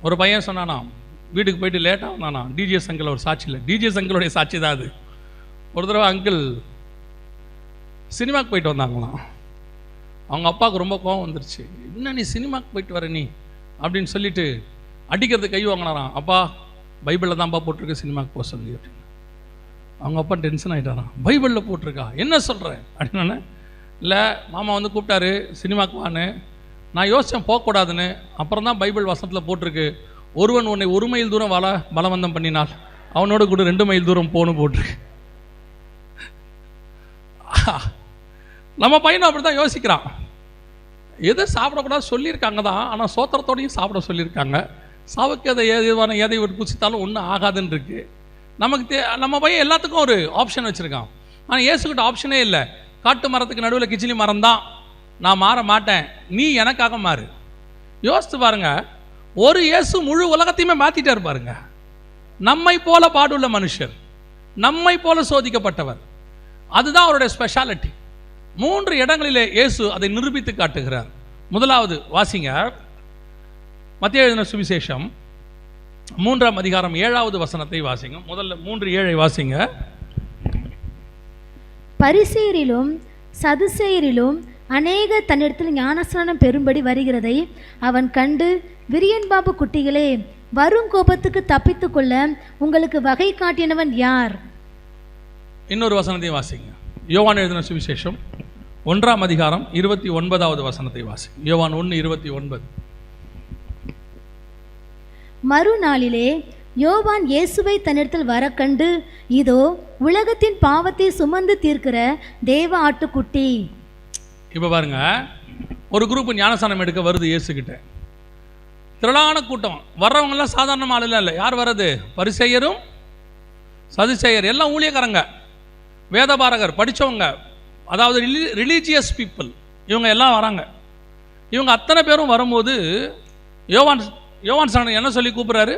ஒரு பையன் சொன்னானா, வீட்டுக்கு போயிட்டு லேட்டாக வந்தானா. டிஜிஎஸ் அங்கிள் ஒரு சாட்சி இல்லை, டிஜிஎஸ் அங்கிளுடைய சாட்சி தான் அது. ஒரு தடவை அங்கிள் சினிமாவுக்கு போயிட்டு வந்தாங்களாம். அவங்க அப்பாவுக்கு ரொம்ப கோவம் வந்துருச்சு. என்ன நீ சினிமாவுக்கு போயிட்டு வர நீ அப்படின்னு சொல்லிட்டு அடிக்கிறது கை வாங்கினாராம். அப்பா பைபிளில் தான்ப்பா போட்டிருக்கு சினிமாவுக்கு போக சொல்லி அப்படின்னு. அவங்க அப்பா டென்ஷன் ஆகிட்டாராம். பைபிளில் போட்டிருக்கா, என்ன சொல்கிறேன் அப்படின்னு. இல்லை மாமா வந்து கூப்பிட்டாரு சினிமாவுக்கு வான்னு. நான் யோசித்தேன் போகக்கூடாதுன்னு. அப்புறம் தான் பைபிள் வசனத்தில் போட்டிருக்கு, ஒருவன் உன்னை 1 மைல் தூரம் பலவந்தம் பண்ணினால் அவனோட கூட 2 மைல் தூரம் போகணும் போட்டிருக்கு. நம்ம பையனும் அப்படி தான் யோசிக்கிறான். எதை சாப்பிடக்கூடாது சொல்லியிருக்காங்க தான், ஆனால் சோத்திரத்தோடையும் சாப்பிட சொல்லியிருக்காங்க. சாவுக்கு அதை எதை ஒரு புசித்தாலும் ஒன்றும் ஆகாதுன்னு இருக்கு. நமக்கு நம்ம பையன் எல்லாத்துக்கும் ஒரு ஆப்ஷன் வச்சுருக்கான். ஆனால் இயேசுக்கிட்ட ஆப்ஷனே இல்லை. காட்டு மரத்துக்கு நடுவில் கிச்சிலி மரம் தான், நான் மாற மாட்டேன், நீ எனக்காக மாறு. யோசித்து பாருங்க, ஒரு இயேசு முழு உலகத்தையுமே மாற்றிட்டே இருப்பாருங்க. நம்மை போல பாடுள்ள மனுஷர், நம்மை போல சோதிக்கப்பட்டவர், அதுதான் அவருடைய ஸ்பெஷாலிட்டி. 3 இடங்களிலே இயேசு அதை நிரூபித்து காட்டுகிறார். முதலாவது வாசிங்க, மத்தேயு எழுதின சுவிசேஷம் 3ஆம் அதிகாரம் 7வது வசனத்தை வாசிங்க. முதல்ல 3:7 வாசிங்க.
பரிசேயரிலும் சதுசேயரிலும் அநேக தன்னிடத்தில் ஞானஸ்நானம் பெறும்படி வருகிறதை அவன் கண்டு, விரியன் பாம்பு குட்டிகளே, வரும் கோபத்துக்கு தப்பித்துக் கொள்ள உங்களுக்கு வகை காட்டினவன் யார்?
இன்னொரு வசனத்தையும் வாசிங்க. யோவான் எழுதின சுவிசேஷம் 1ஆம் அதிகாரம் 29வது வசனத்தை வாசிங்க. யோவான் 1:29.
மறுநாளிலே யோவான் இயேசுவை தன்னிடத்தில் வர கண்டு, இதோ உலகத்தின் பாவத்தை சுமந்து தீர்க்கிற தேவ ஆட்டுக்குட்டி.
இப்போ பாருங்க, ஒரு குரூப் ஞானஸ்நானம் எடுக்க வருது இயேசுகிட்ட. திரளான கூட்டம். வர்றவங்கெல்லாம் சாதாரண ஆளுலாம் இல்லை. யார் வர்றது? பரிசேயரும் சதுசேயர், எல்லாம் ஊழியக்காரங்க, வேதபாரகர், படித்தவங்க, அதாவது ரிலீஜியஸ் பீப்புள், இவங்க எல்லாம் வராங்க. இவங்க அத்தனை பேரும் வரும்போது யோவான் ஸ்நானன் என்ன சொல்லி கூப்பிட்றாரு?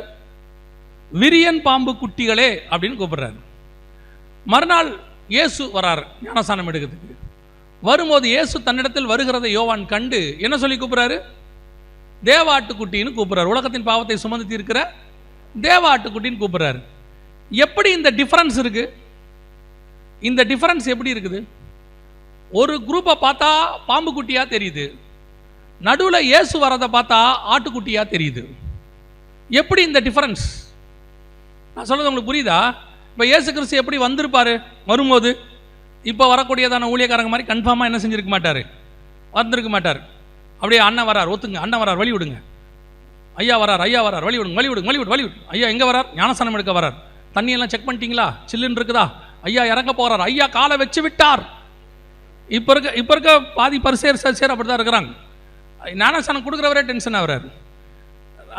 விரியன் பாம்பு குட்டிகளே அப்படின்னு கூப்பிட்றாரு. மறுநாள் இயேசு வராரு ஞானஸ்நானம் எடுக்கிறதுக்கு. வரும்போது இயேசு தன்னிடத்தில் வருகிறதை யோவான் கண்டு என்ன சொல்லி கூப்பிட்றாரு? தேவ ஆட்டுக்குட்டின்னு கூப்பிட்றாரு. உலகத்தின் பாவத்தை சுமந்து தீர்க்கிற தேவ ஆட்டுக்குட்டின்னு கூப்பிட்றாரு. எப்படி இந்த டிஃபரன்ஸ் இருக்கு? இந்த டிஃபரன்ஸ் எப்படி இருக்குது? ஒரு குரூப்பை பார்த்தா பாம்பு குட்டியா தெரியுது, நடுவில் இயேசு வரதை பார்த்தா ஆட்டுக்குட்டியா தெரியுது. எப்படி இந்த டிஃபரன்ஸ்? நான் சொல்றது உங்களுக்கு புரியுதா? இப்போ இயேசு கிறிஸ்து எப்படி வந்திருப்பாரு? வரும்போது இப்போ வரக்கூடியதான ஊழியக்காரங்க மாதிரி கன்ஃபார்மாக என்ன செஞ்சிருக்க மாட்டார், வந்திருக்க மாட்டார். அப்படியே அண்ணன் வரார், ஒத்துங்க, அண்ணன் வரார், வழி விடுங்க, ஐயா வரார், ஐயா வரார், வழி விடுங்க, வழி விடுங்க, வழி விடு, வழி விடு. ஐயா எங்கே வரார்? ஞானஸ்நானம் எடுக்க வரார். தண்ணியெல்லாம் செக் பண்ணிட்டீங்களா? சில்லுன்னு இருக்குதா? ஐயா இறங்க போகிறார், ஐயா காலை வச்சு விட்டார். இப்போ இருக்க பாதி பரிசேர் சதுசேர் அப்படி தான் இருக்கிறாங்க. ஞானஸ்நானம் கொடுக்குறவரே டென்ஷன் ஆகிறார்.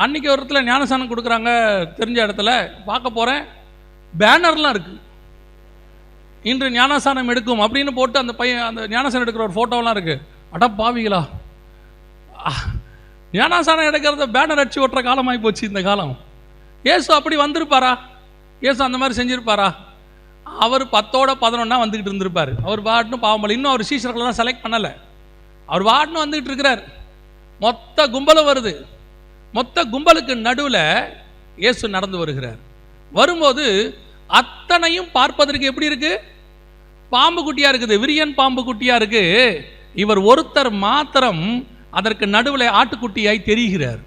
அன்றைக்கி ஒரு இடத்துல ஞானஸ்நானம் கொடுக்குறாங்க, தெரிஞ்ச இடத்துல பார்க்க போகிறேன், பேனர்லாம் இருக்குது, இன்று ஞானஸ்நானம் எடுக்கும் அப்படின்னு போட்டு அந்த பையன் அந்த ஞானஸ்நானம் எடுக்கிற ஒரு ஃபோட்டோலாம் இருக்குது. அட பாவிகளா, ஞானஸ்நானம் எடுக்கிறத பேனர் அடிச்சு ஓட்டுற காலமாகி போச்சு இந்த காலம். இயேசு அப்படி வந்திருப்பாரா? இயேசு அந்த மாதிரி செஞ்சுருப்பாரா? அவர் 10ஓட 11 வந்துக்கிட்டு இருந்திருப்பார். அவர் பாட்டுன்னு பாவம் பண்ணல. இன்னும் அவர் சீஷர்களெல்லாம் செலக்ட் பண்ணலை. அவர் பாட்டுன்னு வந்துக்கிட்டு இருக்கிறார். மொத்த கும்பலும் வருது. மொத்த கும்பலுக்கு நடுவில் இயேசு நடந்து வருகிறார். வரும்போது அத்தனையும் பார்ப்பதற்கு எப்படி இருக்கு? பாம்பு குட்டியா இருக்குது, விரியன் பாம்பு குட்டியா இருக்கு. இவர் ஒருத்தர் மாத்திரம் அதற்கு நடுவில் ஆட்டுக்குட்டியாய் தெரிகிறார்.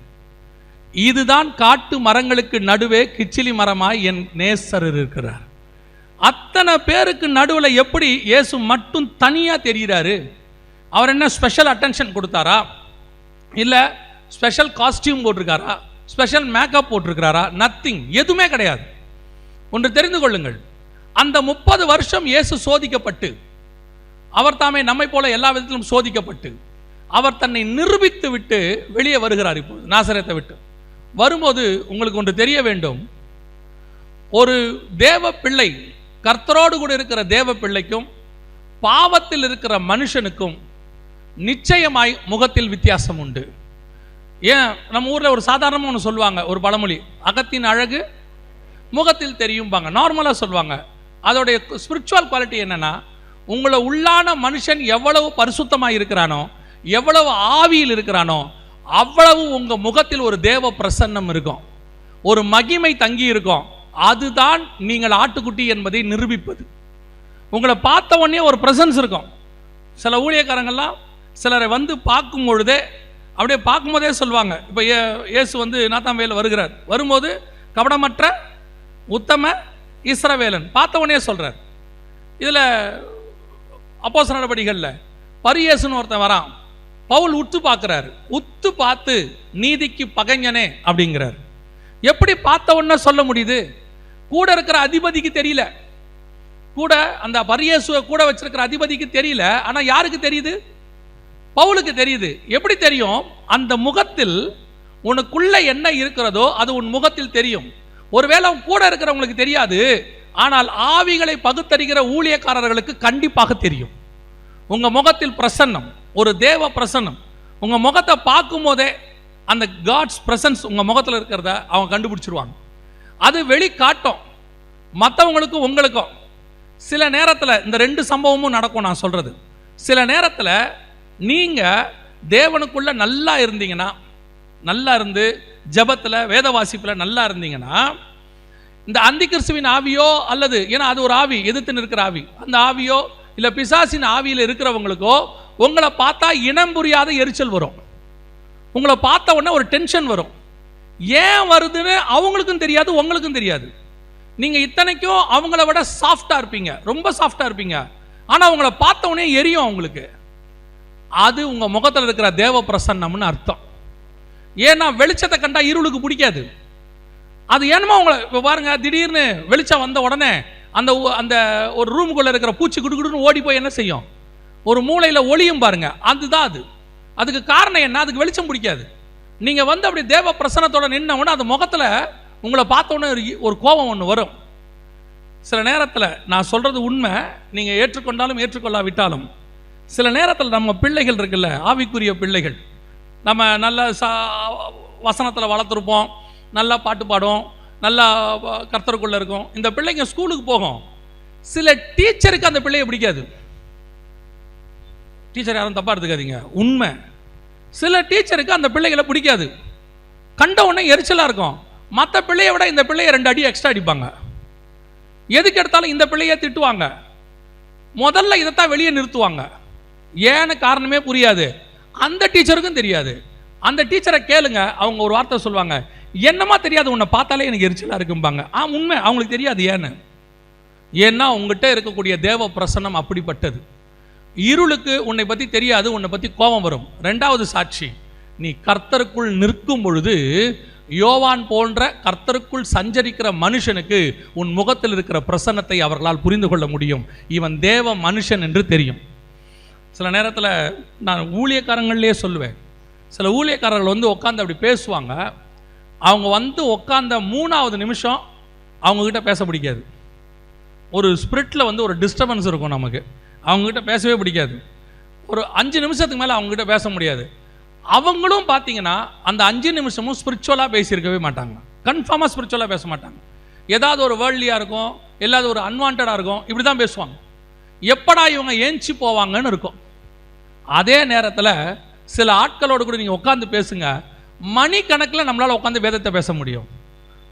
இதுதான் காட்டு மரங்களுக்கு நடுவே கிச்சிலி மரமாய் என் நேசர் இருக்கிறார். அத்தனை பேருக்கு நடுவில் எப்படி இயேசு மட்டும் தனியா தெரிகிறாரு? அவர் என்ன ஸ்பெஷல் அட்டென்ஷன் கொடுத்தாரா? இல்லை ஸ்பெஷல் காஸ்டியூம் போட்டிருக்காரா? ஸ்பெஷல் மேக்கப் போட்டிருக்கிறாரா? நத்திங், எதுவுமே கிடையாது. ஒன்று தெரிந்து கொள்ளுங்கள், அந்த 30 வருஷம் இயேசு சோதிக்கப்பட்டு, அவர் தாமே நம்மை போல எல்லா விதத்திலும் சோதிக்கப்பட்டு, அவர் தன்னை நிரூபித்து விட்டு வெளியே வருகிறார். இப்போது நாசரேத்தை விட்டு வரும்போது உங்களுக்கு ஒன்று தெரிய வேண்டும், ஒரு தேவ பிள்ளை, கர்த்தரோடு கூட இருக்கிற தேவ பிள்ளைக்கும் பாவத்தில் இருக்கிற மனுஷனுக்கும் நிச்சயமாய் முகத்தில் வித்தியாசம் உண்டு. ஏன் நம்ம ஊரில் ஒரு சாதாரணமாக ஒன்று சொல்லுவாங்க, ஒரு பழமொழி, அகத்தின் அழகு முகத்தில் தெரியும்பாங்க, நார்மலாக சொல்லுவாங்க. அதோடைய ஸ்பிரிச்சுவல் குவாலிட்டி என்னன்னா, உங்களை உள்ளான மனுஷன் எவ்வளவு பரிசுத்தமாக இருக்கிறானோ, எவ்வளவு ஆவியில் இருக்கிறானோ, அவ்வளவு உங்கள் முகத்தில் ஒரு தேவ பிரசன்னம் இருக்கும், ஒரு மகிமை தங்கி இருக்கும். அதுதான் நீங்கள் ஆட்டுக்குட்டி என்பதை நிரூபிப்பது. உங்களை பார்த்த உடனே ஒரு பிரசன்ஸ் இருக்கும். சில ஊழியக்காரங்கள்லாம் சிலரை வந்து பார்க்கும் பொழுதே, அப்படியே பார்க்கும்போதே சொல்லுவாங்க. இப்போ இயேசு வந்து நாத்தாம்பேல வருகிறார். வரும்போது கபடமற்ற உத்தம இஸ்ரவேலன் பார்த்த உடனே சொல்கிறார். இதில் அப்போஸ்தலர் நடவடிக்கைகளில் பரியேசுன்னு ஒருத்தன் வரான். பவுல் உத்து பார்க்குறாரு. உத்து பார்த்து நீதிக்கு பகைஞனே அப்படிங்கிறார். எப்படி பார்த்த உடனே சொல்ல முடியுது? கூட இருக்கிற அதிபதிக்கு தெரியல, கூட அந்த பரியேசுவை கூட வச்சிருக்கிற அதிபதிக்கு தெரியல. ஆனால் யாருக்கு தெரியுது? பவுலுக்கு தெரியுது. எப்படி தெரியும்? அந்த முகத்தில் உனக்குள்ள என்ன இருக்கிறதோ அது உன் முகத்தில் தெரியும். ஒருவேளை கூட இருக்கிறவங்களுக்கு தெரியாது, ஆனால் ஆவிகளை பகுத்தறிகிற ஊழியக்காரர்களுக்கு கண்டிப்பாக தெரியும். உங்க முகத்தில் பிரசன்னம், ஒரு தேவ பிரசன்னம். உங்க முகத்தை பார்க்கும் போதே அந்த காட்ஸ் பிரசன்ஸ் உங்க முகத்தில் இருக்கிறத அவங்க கண்டுபிடிச்சிருவாங்க. அது வெளிக்காட்டும் மற்றவங்களுக்கும் உங்களுக்கும். சில நேரத்தில் இந்த 2 சம்பவமும் நடக்கும். நான் சொல்றது, சில நேரத்தில் நீங்க தேவனுக்குள்ள நல்லா இருந்தீங்கன்னா, நல்லா இருந்து ஜபத்தில் வேத வாசிப்பில் நல்லா இருந்தீங்கன்னா, இந்த அந்தி கிறிஸ்துவின் ஆவியோ அல்லது ஏன்னா அது ஒரு ஆவி, எதிர்த்து நிற்கிற ஆவி, அந்த ஆவியோ இல்லை பிசாசின் ஆவியில் இருக்கிறவங்களுக்கோ உங்களை பார்த்தா இனம் புரியாத எரிச்சல் வரும். உங்களை பார்த்த உடனே ஒரு டென்ஷன் வரும். ஏன் வருதுன்னு அவங்களுக்கும் தெரியாது, உங்களுக்கும் தெரியாது. நீங்கள் இத்தனைக்கும் அவங்கள விட சாஃப்டாக இருப்பீங்க, ரொம்ப சாஃப்டாக இருப்பீங்க. ஆனால் அவங்கள பார்த்த உடனே எரியும் அவங்களுக்கு. அது உங்கள் முகத்தில் இருக்கிற தேவ பிரசன்னம்னு அர்த்தம். ஏன்னா வெளிச்சத்தை கண்டா இருளுக்கு பிடிக்காது. அது ஏன்மா உங்களை இப்போ பாருங்க, திடீர்னு வெளிச்சம் வந்த உடனே அந்த அந்த ஒரு ரூமுக்குள்ளே இருக்கிற பூச்சி குடுக்குடுன்னு ஓடி போய் என்ன செய்யும்? ஒரு மூளையில் ஒளியும் பாருங்க. அதுதான் அது. அதுக்கு காரணம் என்ன? அதுக்கு வெளிச்சம் பிடிக்காது. நீங்கள் வந்து அப்படி தேவ பிரசன்னத்தோட நின்னவுடனே அந்த முகத்தில் உங்களை பார்த்தோன்னே ஒரு கோபம் ஒன்று வரும். சில நேரத்தில் நான் சொல்கிறது உண்மை, நீங்கள் ஏற்றுக்கொண்டாலும் ஏற்றுக்கொள்ளாவிட்டாலும் சில நேரத்தில் நம்ம பிள்ளைகள் இருக்குல்ல, ஆவிக்குரிய பிள்ளைகள், நம்ம நல்ல வசனத்தில் வளர்த்துருப்போம், நல்லா பாட்டு பாடும், நல்லா கர்த்தருக்குள்ளே இருக்கும். இந்த பிள்ளைங்க ஸ்கூலுக்கு போகும். சில டீச்சருக்கு அந்த பிள்ளையை பிடிக்காது. டீச்சர் யாரும் தப்பாக எடுத்துக்காதீங்க, உண்மை. சில டீச்சருக்கு அந்த பிள்ளைகளை பிடிக்காது. கண்ட உடனே எரிச்சலாக இருக்கும். மற்ற பிள்ளையை விட இந்த பிள்ளையை 2 அடி எக்ஸ்ட்ரா அடிப்பாங்க. எதுக்கு எடுத்தாலும் இந்த பிள்ளையை திட்டுவாங்க. முதல்ல இதைத்தான் வெளியே நிறுத்துவாங்க. ஏன்னு காரணமே புரியாது. அந்த டீச்சருக்கும் தெரியாது. அந்த டீச்சரை கேளுங்க, அவங்க ஒரு வார்த்தை சொல்லுவாங்க, என்னமா தெரியாது, உன்னை பார்த்தாலே எனக்கு எரிச்சலாக இருக்கும்பாங்க. உண்மை, அவங்களுக்கு தெரியாது. ஏன்னா உங்ககிட்ட இருக்கக்கூடிய தேவ பிரசன்னம் அப்படிப்பட்டது. இருளுக்கு உன்னை பற்றி தெரியாது, உன்னை பற்றி கோபம் வரும். 2வது சாட்சி, நீ கர்த்தருக்குள் நிற்கும் பொழுது யோவான் போன்ற கர்த்தருக்குள் சஞ்சரிக்கிற மனுஷனுக்கு உன் முகத்தில் இருக்கிற பிரசன்னத்தை அவர்களால் புரிந்து கொள்ள முடியும். இவன் தேவ மனுஷன் என்று தெரியும். சில நேரத்தில் நான் ஊழியக்காரங்கள்லேயே சொல்லுவேன், சில ஊழியக்காரர்கள் வந்து உட்காந்து அப்படி பேசுவாங்க. அவங்க வந்து உட்காந்த 3வது நிமிஷம் அவங்கக்கிட்ட பேச பிடிக்காது. ஒரு ஸ்பிரிட்டில் வந்து ஒரு டிஸ்டர்பன்ஸ் இருக்கும். நமக்கு அவங்ககிட்ட பேசவே பிடிக்காது. ஒரு 5 நிமிஷத்துக்கு மேலே அவங்ககிட்ட பேச முடியாது. அவங்களும் பார்த்தீங்கன்னா அந்த 5 நிமிஷமும் ஸ்பிரிச்சுவலாக பேசியிருக்கவே மாட்டாங்க. கன்ஃபார்மாக ஸ்பிரிச்சுவலாக பேச மாட்டாங்க. ஏதாவது ஒரு வேர்ல்ட்லியாக இருக்கும், இல்லாத ஒரு அன்வான்டாக இருக்கும், இப்படி தான் பேசுவாங்க. எப்படா இவங்க ஏஞ்சி போவாங்கன்னு இருக்கும். அதே நேரத்தில் சில ஆட்களோடு கூட நீங்கள் உட்காந்து பேசுங்க, மணிக்கணக்கில் நம்மளால் உட்காந்து வேதத்தை பேச முடியும்,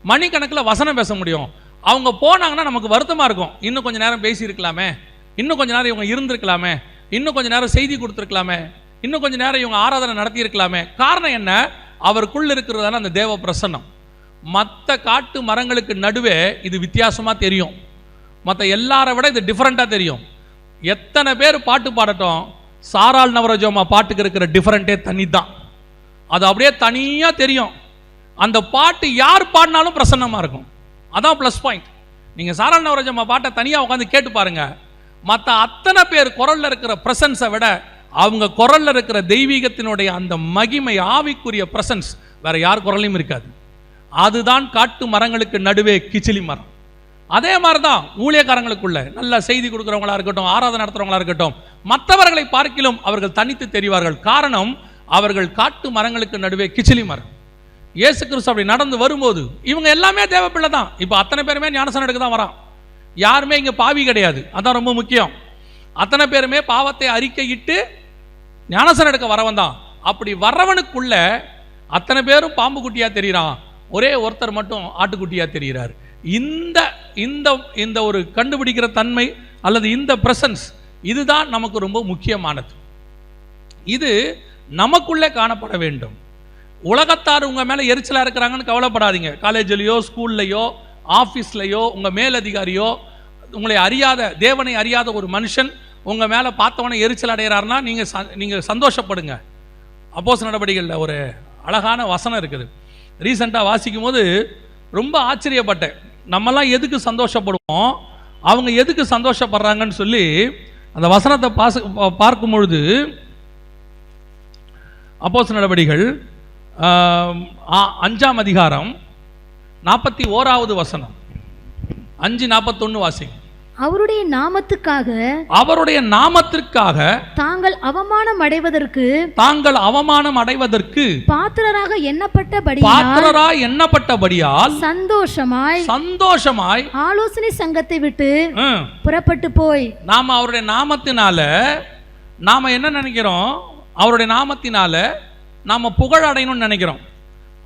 மணிக்கணக்கில் வசனம் பேச முடியும். அவங்க போனாங்கன்னா நமக்கு வருத்தமாக இருக்கும். இன்னும் கொஞ்சம் நேரம் பேசியிருக்கலாமே, இன்னும் கொஞ்சம் நேரம் இவங்க இருந்திருக்கலாமே, இன்னும் கொஞ்சம் நேரம் செய்தி கொடுத்துருக்கலாமே, இன்னும் கொஞ்சம் நேரம் இவங்க ஆராதனை நடத்தி இருக்கலாமே. காரணம் என்ன? அவருக்குள்ள இருக்கிறதான அந்த தேவ பிரசன்னம். மற்ற காட்டு மரங்களுக்கு நடுவே இது வித்தியாசமாக தெரியும். மற்ற எல்லாரை விட இது டிஃப்ரெண்ட்டாக தெரியும். எத்தனை பேர் பாட்டு பாடட்டும், சாராள் நவரஜோமா பாட்டுக்கு இருக்கிற டிஃப்ரெண்ட்டே தனி தான். அது அப்படியே தனியாக தெரியும். அந்த பாட்டு யார் பாடினாலும் பிரசன்னமாக இருக்கும். அதான் ப்ளஸ் பாயிண்ட். நீங்கள் சாராள் நவரஜோமா பாட்டை தனியாக உட்காந்து கேட்டு பாருங்க, மற்ற அத்தனை பேர் குரலில் இருக்கிற பிரசன்ஸை விட அவங்க குரலில் இருக்கிற தெய்வீகத்தினுடைய அந்த மகிமை, ஆவிக்குரிய பிரசன்ஸ் வேற யார் குரலையும் இருக்காது. அதுதான் காட்டு மரங்களுக்கு நடுவே கிச்சிலி மரம். அதே மாதிரி தான் ஊழியக்காரங்களுக்குள்ள நல்ல செய்தி கொடுக்குறவங்களா இருக்கட்டும், ஆராதனை நடத்துறவங்களா இருக்கட்டும், மற்றவர்களை பார்க்கிலும் அவர்கள் தனித்து தெரிவார்கள். காரணம், அவர்கள் காட்டு மரங்களுக்கு நடுவே கிச்சிலி மரம். இயேசு கிறிஸ்து அப்படி நடந்து வரும்போது இவங்க எல்லாமே தேவப்பிள்ளை தான். இப்போ அத்தனை பேருமே ஞானஸ்நானம் எடுக்க தான் வரான். யாருமே இங்கே பாவி கிடையாது. அதான் ரொம்ப முக்கியம். அத்தனை பேருமே பாவத்தை அறிக்கையிட்டு ஞானஸ்நானம் எடுக்க வரவன் தான். அப்படி வர்றவனுக்குள்ள அத்தனை பேரும் பாம்பு குட்டியா தெரிகிறான், ஒரே ஒருத்தர் மட்டும் ஆட்டுக்குட்டியா தெரிகிறார். இந்த இந்த இந்த ஒரு கண்டுபிடிக்கிற தன்மை அல்லது இந்த பிரசன்ஸ், இதுதான் நமக்கு ரொம்ப முக்கியமானது. இது நமக்குள்ளே காணப்பட வேண்டும். உலகத்தார் உங்க மேல எரிச்சலா இருக்கிறாங்கன்னு கவலைப்படாதீங்க. காலேஜ்லயோ, ஸ்கூல்லையோ, ஆஃபீஸ்லையோ, உங்க மேலதிகாரியோ, உங்களை அறியாத, தேவனை அறியாத ஒரு மனுஷன் உங்க மேல பார்த்தவனை எரிச்சல் அடைகிறாருன்னா நீங்க சந்தோஷப்படுங்க. அப்போஸ்தலர் நடவடிக்கைகளில் ஒரு அழகான வசனம் இருக்குது. ரீசெண்டாக வாசிக்கும் போது ரொம்ப ஆச்சரியப்பட்டேன். நம்மெல்லாம் எதுக்கு சந்தோஷப்படுவோம், அவங்க எதுக்கு சந்தோஷப்படுறாங்கன்னு சொல்லி அந்த வசனத்தை பார்க்கும் பொழுது, அப்போஸ்தலர் நடவடிக்கைகள் 5ஆம் அதிகாரம் 41வது வசனம், 5:41 வாசிங்க.
அவருடைய நாமத்திற்காக தாங்கள் அவமானம் அடைவதற்கு பாத்திரராக எண்ணப்பட்டபடியால் சந்தோஷமாய் ஆலோசனை சங்கத்தை விட்டு புறப்பட்டு போய்,
நாம அவருடைய நாமத்தினால நாம என்ன நினைக்கிறோம்? அவருடைய நாமத்தினால நாம புகழ் அடையணும்னு நினைக்கிறோம்.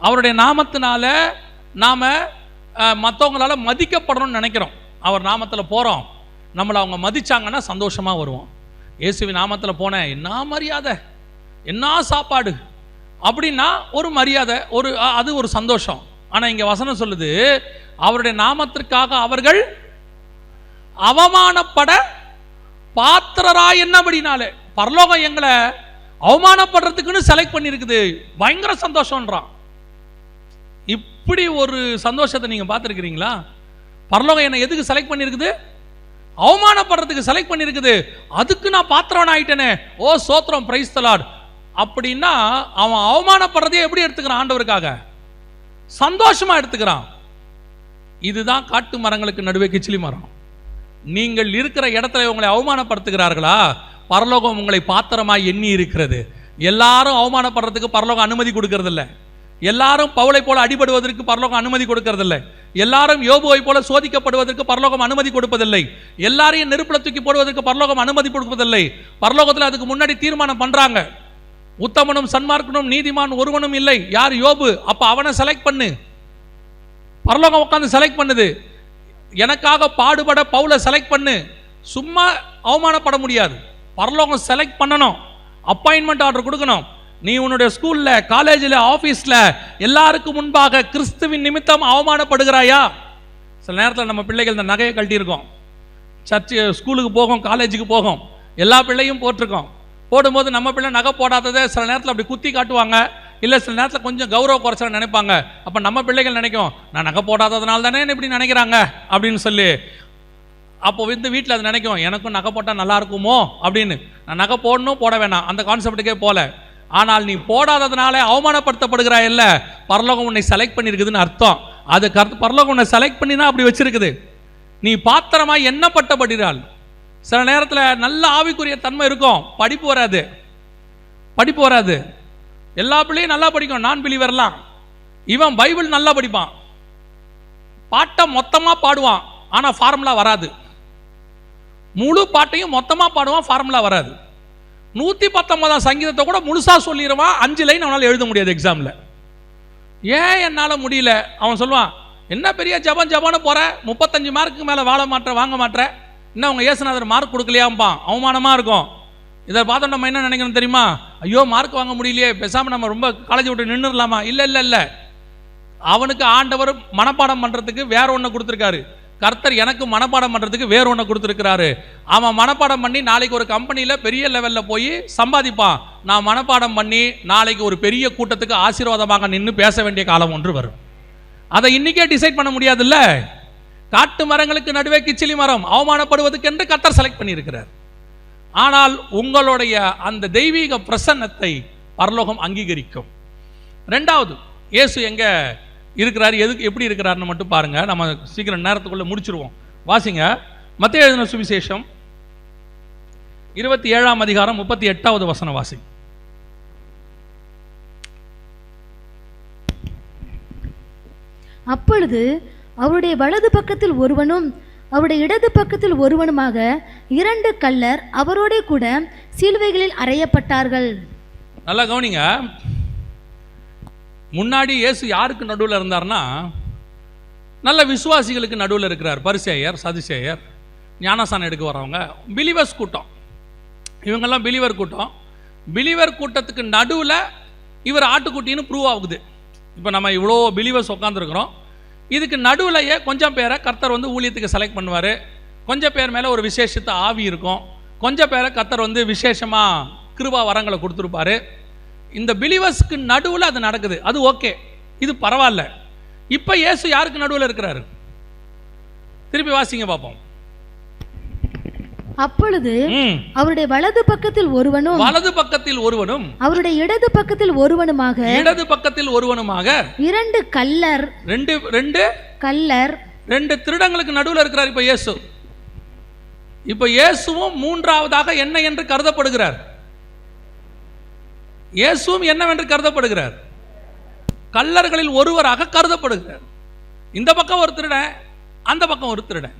அவருடைய நாமத்தினால நாம் மற்றவங்களால மதிக்கப்படணும்னு நினைக்கிறோம். அவர் நாமத்தில் போகிறோம், நம்மளை அவங்க மதித்தாங்கன்னா சந்தோஷமாக வருவோம். இயேசுவின் நாமத்தில் போனேன், என்ன மரியாதை, என்ன சாப்பாடு அப்படின்னா ஒரு மரியாதை, அது ஒரு சந்தோஷம். ஆனால் இங்கே வசனம் சொல்லுது, அவருடைய நாமத்திற்காக அவர்கள் அவமானப்பட பாத்திரராய் என்னபடினாலே. பரலோகம் எங்களை அவமானப்படுறதுக்குன்னு செலக்ட் பண்ணியிருக்குது, பயங்கர சந்தோஷம்ன்றான். இப்படி ஒரு சந்தோஷத்தை நீங்கள் பார்த்துருக்கிறீங்களா? பரலோகம் என்னை எதுக்கு செலக்ட் பண்ணியிருக்குது? அவமானப்படுறதுக்கு செலக்ட் பண்ணியிருக்குது. அதுக்கு நான் பாத்திரவன் ஆயிட்டேனே, ஓ சோத்திரம், பிரைஸ் தி லார்ட். அப்படின்னா அவன் அவமானப்படுறதே எப்படி எடுத்துக்கிறான்? ஆண்டவருக்காக சந்தோஷமா எடுத்துக்கிறான். இதுதான் காட்டு மரங்களுக்கு நடுவே கிச்சிலி மரம். நீங்கள் இருக்கிற இடத்துல உங்களை அவமானப்படுத்துகிறார்களா? பரலோகம் உங்களை பாத்திரமாய் எண்ணி இருக்கிறது. எல்லாரும் அவமானப்படுறதுக்கு பரலோகம் அனுமதி கொடுக்கறதில்லை. எல்லாரும் பவுலை போல அடிபடுவதற்கு பரலோகம் அனுமதி கொடுக்கறதில்லை. எல்லாரும் யோபுவை போல சோதிக்கப்படுவதற்கு பரலோகம் அனுமதி கொடுப்பதில்லை. எல்லாரையும் நெருப்புல தூக்கி போடுவதற்கு பரலோகம் அனுமதி கொடுப்பதில்லை. பரலோகத்தில் அதுக்கு முன்னாடி தீர்மானம் பண்றாங்க. உத்தமனும் சன்மார்க்கனும் நீதிமான் ஒருவனும் இல்லை. யார்? யோபு. அப்ப அவனை செலக்ட் பண்ணு. பரலோகம் உட்காந்து செலக்ட் பண்ணுது. எனக்காக பாடுபட பவுலை செலக்ட் பண்ணு. சும்மா அவமானப்பட முடியாது. பரலோகம் செலக்ட் பண்ணணும், அப்பாயின்மெண்ட் ஆர்டர் கொடுக்கணும். நீ உன்னுடைய ஸ்கூல்ல, காலேஜில், ஆஃபீஸில் எல்லாருக்கும் முன்பாக கிறிஸ்துவின் நிமித்தம் அவமானப்படுகிறாயா? சில நேரத்தில் நம்ம பிள்ளைகள் இந்த நகையை கழட்டியிருக்கோம், சர்ச்சு ஸ்கூலுக்கு போகும், காலேஜுக்கு போகும், எல்லா பிள்ளையும் போட்டிருக்கோம். போடும்போது நம்ம பிள்ளை நகை போடாததை சில நேரத்தில் அப்படி குத்தி காட்டுவாங்க, இல்லை சில நேரத்தில் கொஞ்சம் கௌரவ குறைச்சல நினைப்பாங்க. அப்போ நம்ம பிள்ளைகள் நினைக்கும், நான் நகை போடாததுனால தானே இப்படி நினைக்கிறாங்க அப்படின்னு சொல்லி. அப்போ வந்து வீட்டில் அது நினைக்கும், எனக்கும் நகை போட்டால் நல்லா இருக்குமோ அப்படின்னு. நான் நகை போடணும் போட வேணாம் அந்த கான்செப்டுக்கே போல. ஆனால் நீ போடாததுனால அவமானப்படுத்தப்படுகிறாய் இல்லை, பரலோகம் உன்னை செலக்ட் பண்ணியிருக்குதுன்னு அர்த்தம். அது பரலோகம் உன்னை செலக்ட் பண்ணி தான் அப்படி வச்சிருக்குது. நீ பாத்திரமாய் எண்ணப்பட்டப்படுகிறாள். சில நேரத்தில் நல்ல ஆவிக்குரிய தன்மை இருக்கும், படிப்பு வராது. எல்லா பிள்ளையும் நல்லா படிக்கும், நான் பிலீவர்லாம். இவன் பைபிள் நல்லா படிப்பான், பாட்டை மொத்தமாக பாடுவான், ஆனால் ஃபார்முலா வராது. முழு பாட்டையும் மொத்தமாக பாடுவான், ஃபார்முலா வராது. 119 சங்கீதத்தை கூட முழுசா சொல்லிடுவான், 5 லைன் அவனால் எழுத முடியாது எக்ஸாமில். ஏன் என்னால் முடியல? அவன் சொல்லுவான், என்ன பெரிய ஜபான்னு போற, 35 மார்க்கு மேலே வாங்க மாட்டேற, இன்னும் அவங்க இயேசுநாதர் மார்க் கொடுக்கலையாம்பான். அவமானமாக இருக்கும். இதை பார்த்தோம் நம்ம என்ன நினைக்கணும் தெரியுமா? ஐயோ மார்க் வாங்க முடியலையே, பேசாமல் நம்ம ரொம்ப காலேஜ் விட்டு நின்றுடலாமா? இல்லை, அவனுக்கு ஆண்டவர் மனப்பாடம் பண்ணுறதுக்கு வேற ஒன்று கொடுத்துருக்காரு. கர்த்தர் எனக்கு மனப்பாடம் பண்ணுறதுக்கு வேற ஒன்று கொடுத்துருக்கிறாரு. அவன் மனப்பாடம் பண்ணி நாளைக்கு ஒரு கம்பெனியில் பெரிய லெவலில் போய் சம்பாதிப்பான். நான் மனப்பாடம் பண்ணி நாளைக்கு ஒரு பெரிய கூட்டத்துக்கு ஆசீர்வாதமாக நின்று பேச வேண்டிய காலம் ஒன்று வரும். அதை இன்னைக்கே டிசைட் பண்ண முடியாதுல்ல. காட்டு மரங்களுக்கு நடுவே கிச்சிலி மரம் அவமானப்படுவதற்கு என்று கர்த்தர் செலக்ட் பண்ணியிருக்கிறார். ஆனால் உங்களுடைய அந்த தெய்வீக பிரசன்னத்தை பரலோகம் அங்கீகரிக்கும். ரெண்டாவது, இயேசு எங்க இருக்கிறார், எதுக்கு எப்படி இருக்கிறார்னு மட்டும் பாருங்க. நம்ம சீக்கிரம் நேரத்துக்குள்ள முடிச்சிருவோம். வாசிங்க மத்தேயு எழுதின சுவிசேஷம் 27ஆம் அதிகாரம் 38வது வசனம் வாசி.
அப்பொழுது அவருடைய வலது பக்கத்தில் ஒருவனும் அவருடைய இடது பக்கத்தில் ஒருவனுமாக 2 கள்ளர் அவரோட கூட சிலுவைகளில் அறையப்பட்டார்கள்.
நல்லா கவனிங்க. முன்னாடி இயேசு யாருக்கு நடுவில் இருந்தார்னா, நல்ல விசுவாசிகளுக்கு நடுவில் இருக்கிறார். பரிசேயர், சதுசேயர், ஞானசானம் எடுக்க வரவங்க, பிலீவர்ஸ் கூட்டம். இவங்கெல்லாம் பிலீவர் கூட்டம். பிலீவர் கூட்டத்துக்கு நடுவில் இவர் ஆட்டுக்குட்டின்னு ப்ரூவ் ஆகுது. இப்போ நம்ம இவ்வளோ பிலீவர்ஸ் உட்காந்துருக்குறோம். இதுக்கு நடுவிலேயே கொஞ்சம் பேரை கர்த்தர் வந்து ஊழியத்துக்கு செலக்ட் பண்ணுவார். கொஞ்சம் பேர் மேலே ஒரு விசேஷத்த ஆவி இருக்கும். கொஞ்சம் பேரை கர்த்தர் வந்து விசேஷமாக கிருபா வரங்களை கொடுத்துருப்பாரு. இந்த பிலீவர்ஸ்க்கு நடுவில் அது நடக்குது. அது ஓகே, இது பரவாயில்ல. இப்போ இயேசு யாருக்கு நடுவில் இருக்கிறாரு? திருப்பி வாசிங்க பார்ப்போம்.
அப்பொழுது அவருடைய வலது பக்கத்தில் ஒருவனும் அவருடைய இடது பக்கத்தில் ஒருவனுமாக 2 கள்ளர்
2 திருடங்களுக்கு நடுவில் இருக்கிறார். இப்ப இயேசு, இப்ப இயேசுவும் மூன்றாவதாக என்ன என்று கருதப்படுகிறார்? இயேசுவும் என்னவென்று கருதப்படுகிறார்? கள்ளர்களில் ஒருவராக கருதப்படுகிறார். இந்த பக்கம் ஒரு திருடன், அந்த பக்கம் ஒரு திருடன்.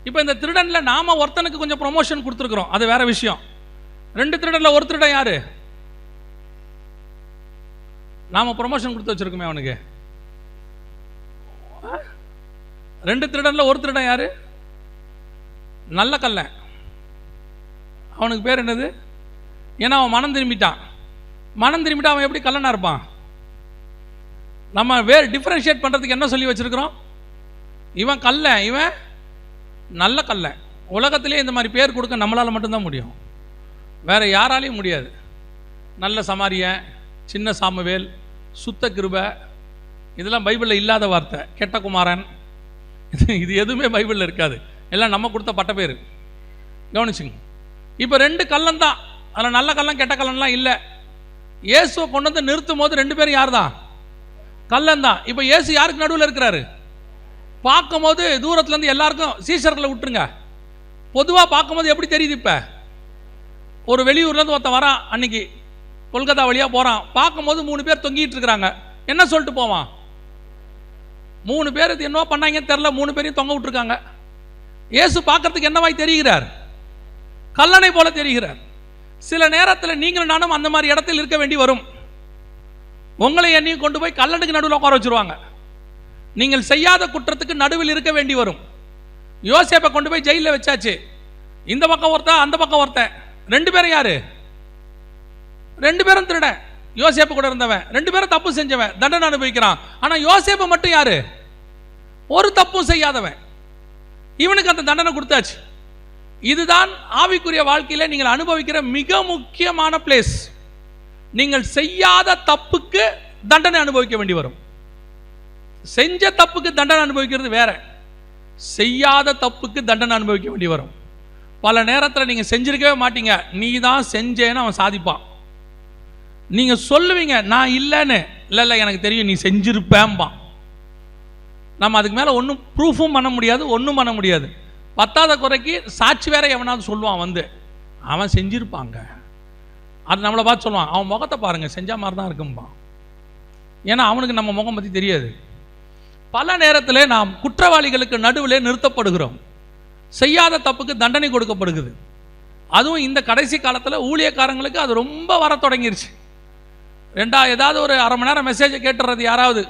இப்போ இந்த திருடன்ல நாம ஒருத்தனுக்கு கொஞ்சம் ப்ரொமோஷன் கொடுத்துருக்குறோம், அது வேற விஷயம். 2 திருடன்ல ஒரு திருடன் யாரு? நாம் ப்ரொமோஷன் கொடுத்து வச்சுருக்கோமே அவனுக்கு. 2 திருடனில் ஒரு திருடன் யார்? நல்ல கள்ளன். அவனுக்கு பேர் என்னது? ஏன்னா அவன் மனம் திரும்பிட்டான். மனம் திரும்பிட்டா அவன் எப்படி கள்ளனாக இருப்பான்? நம்ம வேறு டிஃப்ரென்ஷியேட் பண்ணுறதுக்கு என்ன சொல்லி வச்சுருக்கிறோம்? இவன் கள்ளன், இவன் நல்ல கள்ளன். உலகத்திலே இந்த மாதிரி பேர் கொடுக்க நம்மளால் மட்டும்தான் முடியும், வேறு யாராலையும் முடியாது. நல்ல சமாரியன், சின்ன சாமுவேல், சுத்த கிருபை, இதெல்லாம் பைபிளில் இல்லாத வார்த்தை. கெட்ட குமாரன், இது எதுவுமே பைபிளில் இருக்காது, எல்லாம் நம்ம கொடுத்த பட்ட பேர். கவனிச்சுங்க. இப்போ 2 கள்ளன் தான், அதில் நல்ல கள்ளன் கெட்ட கள்ளன்லாம் இல்லை. இயேசுவை கொண்டு வந்து நிறுத்தும் போது 2 பேரும் யார் தான்? கள்ளன் தான். இப்போ இயேசு யாருக்கு நடுவில் இருக்கிறாரு? பார்க்கும்போது தூரத்துலேருந்து எல்லாருக்கும் சீஷர்களை விட்டுருங்க, பொதுவாக பார்க்கும்போது எப்படி தெரியுது? இப்போ ஒரு வெளியூர்லேருந்து ஒருத்தன் வரான், அன்னைக்கு கொல்கத்தா வழியாக போகிறான், பார்க்கும்போது 3 பேர் தொங்கிட்டு இருக்கிறாங்க. என்ன சொல்லிட்டு போவான்? 3 பேர் என்ன பண்ணாங்கன்னு தெரில, 3 பேரையும் தொங்க விட்டுருக்காங்க. இயேசு பார்க்கறதுக்கு என்னவாய் தெரிகிறார்? கல்லனை போல தெரிகிறார். சில நேரத்தில் நீங்களும் நானும் அந்த மாதிரி இடத்தில் இருக்க வேண்டி வரும். உங்களை என்னையும் கொண்டு போய் கல்லனுக்கு நடுவில் உட்கார வச்சுருவாங்க. நீங்கள் செய்யாத குற்றத்துக்கு நடுவில் இருக்க வேண்டி வரும். யோசேப்பை கொண்டு போய் ஜெயிலில் வச்சாச்சு. இந்த பக்கம் ஒருத்தன், அந்த பக்கம் ஒருத்தன். 2 பேரும் யாரு? 2 பேரும் திருடன். யோசேப்பு கூட இருந்தவன். 2 பேரும் தப்பு செஞ்சவன், தண்டனை அனுபவிக்கிறான். ஆனால் யோசேப்பு மட்டும் யாரு? ஒரு தப்பும் செய்யாதவன். இவனுக்கு அந்த தண்டனை கொடுத்தாச்சு. இதுதான் ஆவிக்குரிய வாழ்க்கையில் நீங்கள் அனுபவிக்கிற மிக முக்கியமான பிளேஸ். நீங்கள் செய்யாத தப்புக்கு தண்டனை அனுபவிக்க வேண்டி வரும். செஞ்ச தப்புக்கு தண்டனை அனுபவிக்கிறது வேற, செய்யாத தப்புக்கு தண்டனை அனுபவிக்க வேண்டி வரும். பல நேரத்தில் நீங்கள் செஞ்சிருக்கவே மாட்டீங்க, நீ தான் செஞ்சேன்னு அவன் சாதிப்பான். நீங்கள் சொல்லுவீங்க நான் இல்லைன்னு, இல்லை எனக்கு தெரியும் நீ செஞ்சிருப்பேன்பான். நம்ம அதுக்கு மேலே ஒன்றும் ப்ரூஃபும் பண்ண முடியாது, ஒன்றும் பண்ண முடியாது. பத்தாத குறைக்கு சாட்சி வேற எவனாவது சொல்லுவான் வந்து, அவன் செஞ்சிருப்பாங்க. அது நம்மளை பார்த்து சொல்லுவான், அவன் முகத்தை பாருங்கள் செஞ்ச மாதிரி தான் இருக்கும்பான். ஏன்னா அவனுக்கு நம்ம முகம் பற்றி தெரியாது. பல நேரத்தில் நாம் குற்றவாளிகளுக்கு நடுவில் நிறுத்தப்படுகிறோம். செய்யாத தப்புக்கு தண்டனை கொடுக்கப்படுகிறது. அதுவும் இந்த கடைசி காலத்தில் ஊழியக்காரங்களுக்கு அது ரொம்ப வர தொடங்கிருச்சு. ஏதாவது ஒரு அரை மணி நேரம் மெசேஜை கேட்டுறது யாராவது,